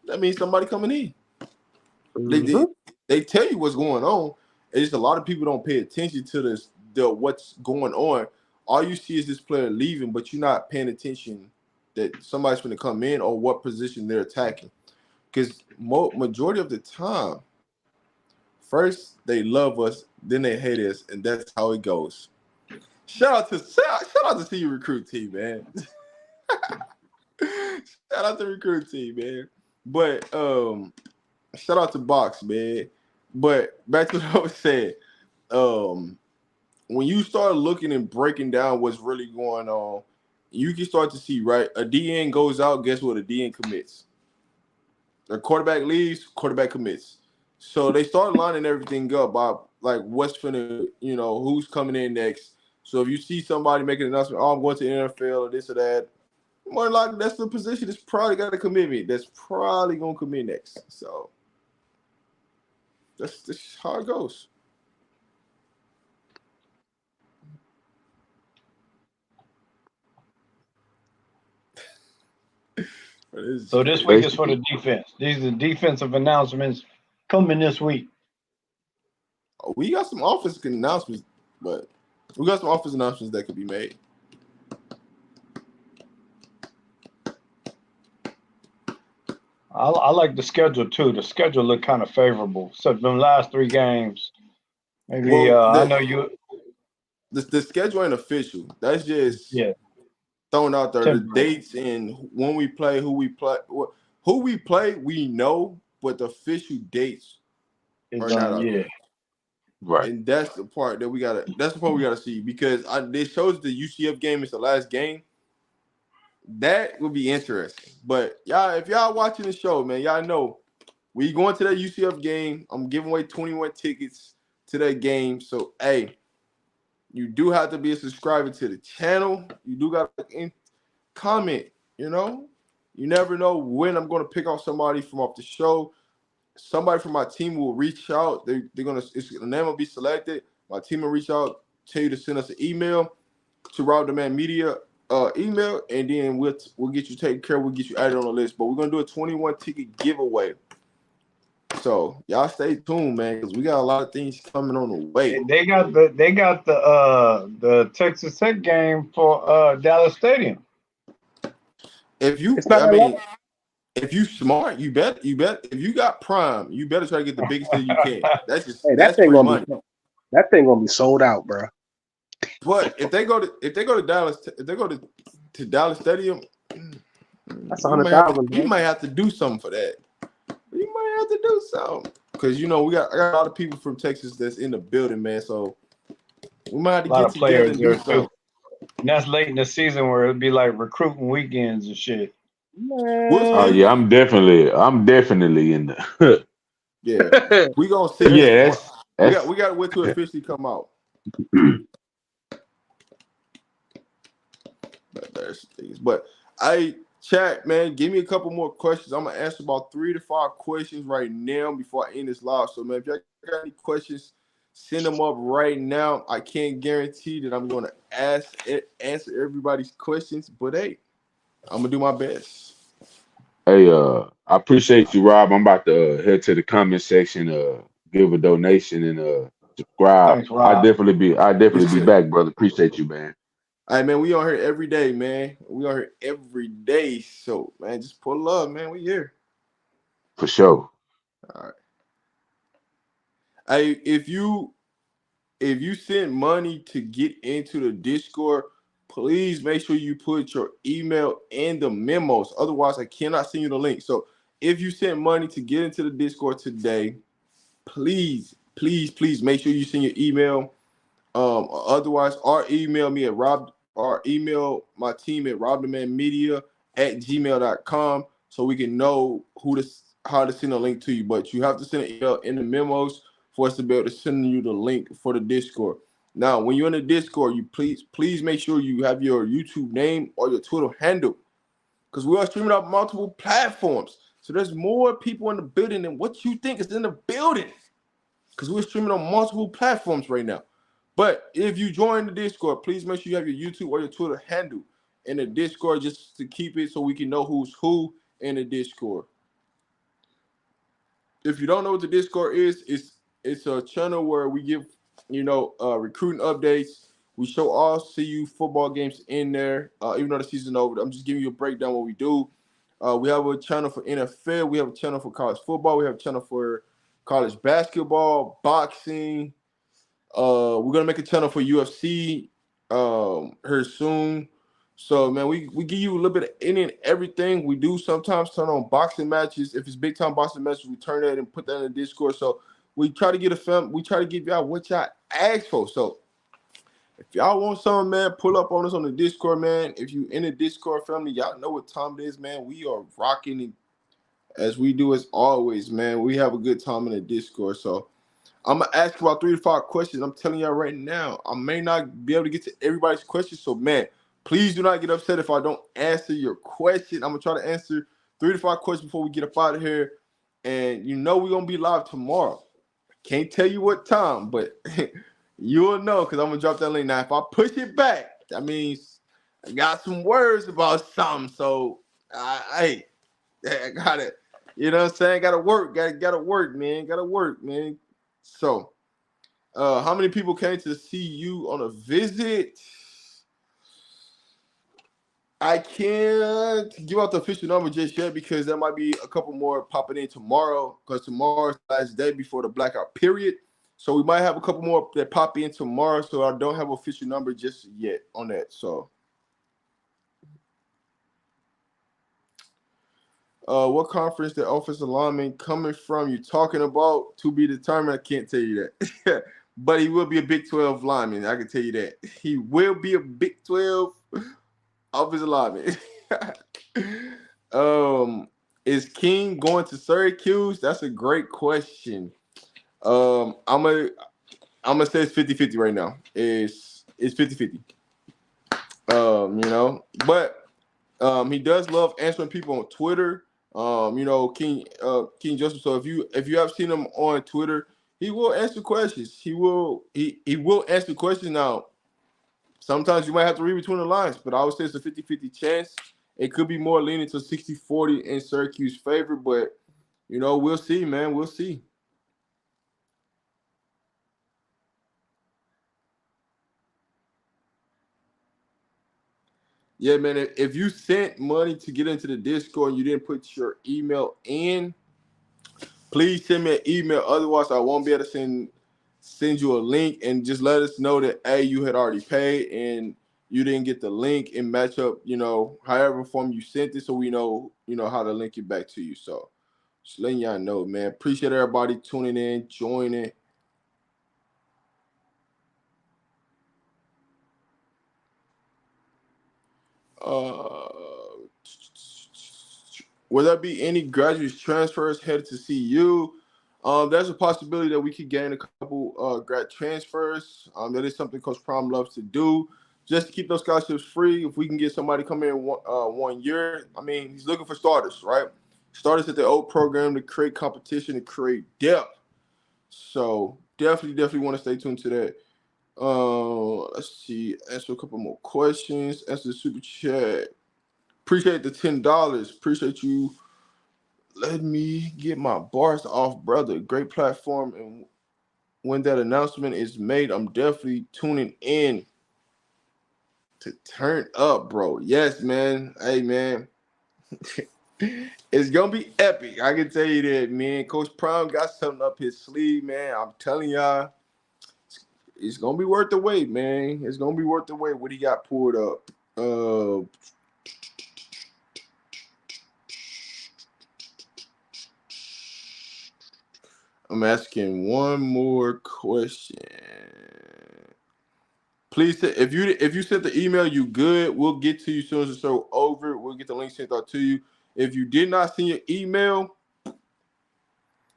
that means somebody coming in. Mm-hmm. They tell you what's going on. It's just a lot of people don't pay attention to what's going on. All you see is this player leaving, but you're not paying attention that somebody's going to come in or what position they're attacking. Because majority of the time, first they love us, then they hate us, and that's how it goes. Shout out to CU Recruit team, man. Shout out to Recruit team, man. But shout out to Box, man. But back to what I was saying. When you start looking and breaking down what's really going on, you can start to see, right? A DN goes out, guess what? A DN commits. A quarterback leaves, quarterback commits. So they start lining everything up by like what's finna, who's coming in next. So if you see somebody making an announcement, I'm going to the NFL or this or that, more likely that's the position that's probably got a commitment. That's probably gonna commit next. So that's how it goes. So this week is for the defense. These are defensive announcements coming this week. We got some offensive announcements, but we got some offensive announcements that could be made. I like the schedule too. The schedule looked kind of favorable. So the last 3 games, maybe I know the schedule ain't official. That's just Yeah. thrown out there. The Temporary. dates and when we play, who we play, we know, but the official dates It's are not on. out Yeah. there. Right. And that's the part that we gotta. That's the part we gotta see because it shows the UCF game is the last game. That would be interesting. But y'all, if y'all watching the show, man, y'all know we going to that UCF game. I'm giving away 21 tickets to that game. So hey, you do have to be a subscriber to the channel. You do got to comment. You know, you never know when I'm going to pick out somebody from off the show. Somebody from my team will reach out. They're gonna. The name will be selected. My team will reach out, tell you to send us an email to Rob the Man Media email, and then we'll get you taken care of. We'll get you added on the list. But we're gonna do a 21 ticket giveaway. So y'all stay tuned, man, because we got a lot of things coming on the way. They got the Texas Tech game for Dallas Stadium. It's not I that mean, long. if you smart, you bet. If you got Prime, you better try to get the biggest deal you can. Hey, That's free money. that thing gonna be sold out, bro. But if they go to Dallas, if they go to Dallas Stadium, That's we 100,000. might have to do something for that. We might have to do something because I got a lot of people from Texas that's in the building, man. So we might have A to lot get of together players and there do too. something. And that's late in the season where it'd be like recruiting weekends and shit. Oh yeah, I'm definitely in the. Yeah, we gonna see. Yeah, that's We got to wait to officially come out. There's things, but chat, man, give me a couple more questions. I'm gonna answer about 3 to 5 questions right now before I end this live. So, man, if y'all got any questions, send them up right now. I can't guarantee that I'm gonna answer everybody's questions, but hey, I'm gonna do my best. Hey, I appreciate you, Rob. I'm about to head to the comment section, give a donation and subscribe. Thanks, Rob. I definitely be back, brother. Appreciate you, man. All right, man, we on here every day, man. We on here every day. So, man, just pull up, man. We here. For sure. All right. Hey, if you send money to get into the Discord, please make sure you put your email in the memos. Otherwise, I cannot send you the link. So if you send money to get into the Discord today, please make sure you send your email. Otherwise, or email me at email my team at robthemanmedia@gmail.com so we can know how to send a link to you. But you have to send an email in the memos for us to be able to send you the link for the Discord. Now, when you're in the Discord, you please make sure you have your YouTube name or your Twitter handle, because we are streaming on multiple platforms. So there's more people in the building than what you think is in the building, because we're streaming on multiple platforms right now. But if you join the Discord, please make sure you have your YouTube or your Twitter handle in the Discord just to keep it so we can know who's who in the Discord. If you don't know what the Discord is, it's a channel where we give recruiting updates. We show all CU football games in there, even though the season's over. I'm just giving you a breakdown of what we do. We have a channel for NFL. We have a channel for college football. We have a channel for college basketball, boxing. We're gonna make a channel for UFC here soon. So, man, we give you a little bit of any and everything. We do sometimes turn on boxing matches. If it's big time boxing matches, we turn that and put that in the Discord. So we try to get we try to give y'all what y'all ask for. So if y'all want something, man, pull up on us on the Discord, man. If you in the Discord family, y'all know what time it is, man. We are rocking as we do as always, man. We have a good time in the Discord. So I'm gonna ask about 3 to 5 questions. I'm telling y'all right now, I may not be able to get to everybody's questions. So, man, please do not get upset if I don't answer your question. I'm gonna try to answer 3 to 5 questions before we get up out of here. And we're gonna be live tomorrow. Can't tell you what time, but you'll know because I'm gonna drop that link. Now, if I push it back, that means I got some words about something. So I gotta, you know what I'm saying? Gotta work, man. Gotta work, man. So, how many people came to see you on a visit? I can't give out the official number just yet because there might be a couple more popping in tomorrow, because tomorrow's the last day before the blackout period. So we might have a couple more that pop in tomorrow. So I don't have an official number just yet on that. So what conference the offensive lineman coming from? You talking about to be determined? I can't tell you that. But he will be a Big 12 lineman. I can tell you that. He will be a Big 12 offensive lineman. Is King going to Syracuse? That's a great question. I'm gonna say it's 50-50 right now. It's 50-50. But he does love answering people on Twitter. King Joseph. So if you have seen him on Twitter, he will answer questions. He will answer questions. Now, sometimes you might have to read between the lines, but I would say it's a 50-50 chance. It could be more leaning to 60-40 in Syracuse's favor, but we'll see, man. We'll see. Yeah, man, if you sent money to get into the Discord and you didn't put your email in, please send me an email. Otherwise, I won't be able to send you a link, and just let us know that, A, you had already paid and you didn't get the link and match up, however form you sent it, so we know, how to link it back to you. So just letting y'all know, man. Appreciate everybody tuning in, joining. Will there be any graduate transfers headed to CU? There's a possibility that we could gain a couple grad transfers. That is something Coach Prom loves to do, just to keep those scholarships free. If we can get somebody come in 1 year, I mean, he's looking for starters, right? Starters at the old program to create competition and create depth. So definitely want to stay tuned to that. Let's see. Answer a couple more questions. Answer the super chat. Appreciate the $10. Appreciate you. Let me get my bars off, brother. Great platform. And when that announcement is made, I'm definitely tuning in to turn up, bro. Yes, man. Hey, man. It's going to be epic. I can tell you that, man. Coach Prime got something up his sleeve, man. I'm telling y'all. It's going to be worth the wait, man. It's going to be worth the wait what he got pulled up. I'm asking one more question. Please, if you sent the email, you good. We'll get to you as soon as the show over. We'll get the link sent out to you. If you did not send your email,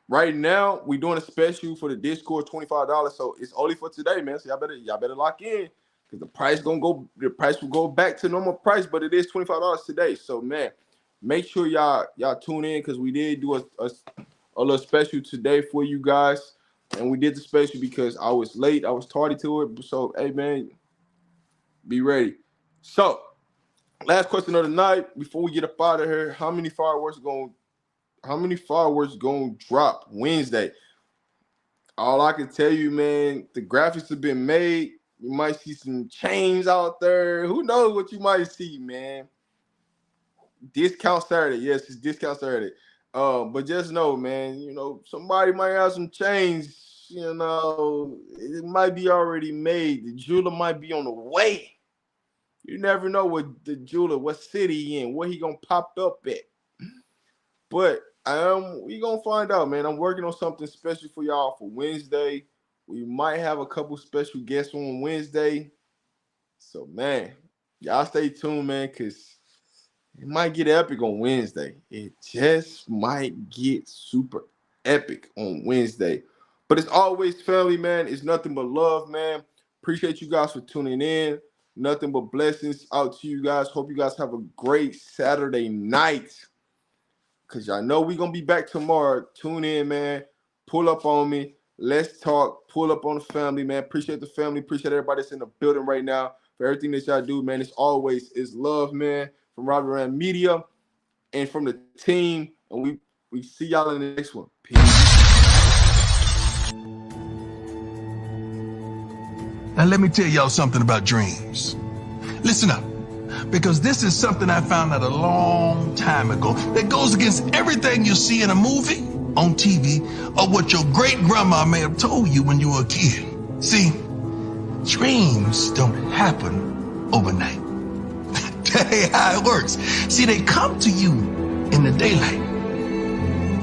right now we're doing a special for the Discord, $25. So it's only for today, man. So y'all better lock in, because the price will go back to normal price, but it is $25 today. So man, make sure y'all tune in, because we did do a little special today for you guys. And we did the special because I was late. I was tardy to it. So, hey, man, be ready. So, last question of the night before we get up out of here. How many fireworks gonna drop Wednesday? All I can tell you, man, the graphics have been made. You might see some chains out there. Who knows what you might see, man. Discount Saturday. Yes, it's Discount Saturday. But just know, man, somebody might have some chains, it might be already made. The jeweler might be on the way. You never know what city he in, where he gonna pop up at. But we gonna find out, man. I'm working on something special for y'all for Wednesday. We might have a couple special guests on Wednesday. So, man, y'all stay tuned, man, because it might get epic on Wednesday. It just might get super epic on Wednesday. But it's always family, man. It's nothing but love, man. Appreciate you guys for tuning in. Nothing but blessings out to you guys. Hope you guys have a great Saturday night, because y'all know we're going to be back tomorrow. Tune in, man. Pull up on me. Let's talk. Pull up on the family, man. Appreciate the family. Appreciate everybody that's in the building right now for everything that y'all do, man. It's always love, man. From Robert Rand Media and from the team. And we see y'all in the next one. Peace. Now let me tell y'all something about dreams. Listen up, because this is something I found out a long time ago that goes against everything you see in a movie on TV or what your great grandma may have told you when you were a kid. See, dreams don't happen overnight. That ain't how it works. See, they come to you in the daylight.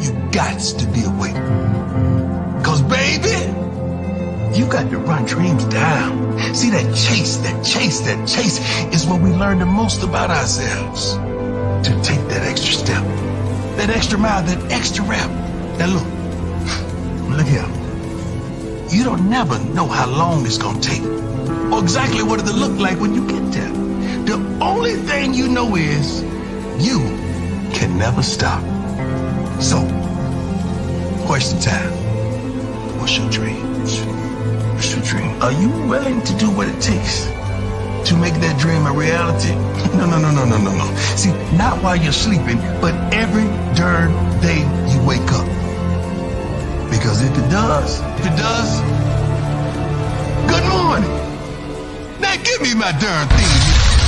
You gots to be awake. Cause baby, you got to run dreams down. See, that chase is when we learn the most about ourselves. To take that extra step, that extra mile, that extra rep. Now look here. You don't never know how long it's gonna take or exactly what it'll look like when you get there. The only thing you know is you can never stop. So, question time. What's your dreams? What's your dream? Are you willing to do what it takes to make that dream a reality? No. See, not while you're sleeping, but every darn day you wake up. Because if it does, good morning. Now give me my darn theme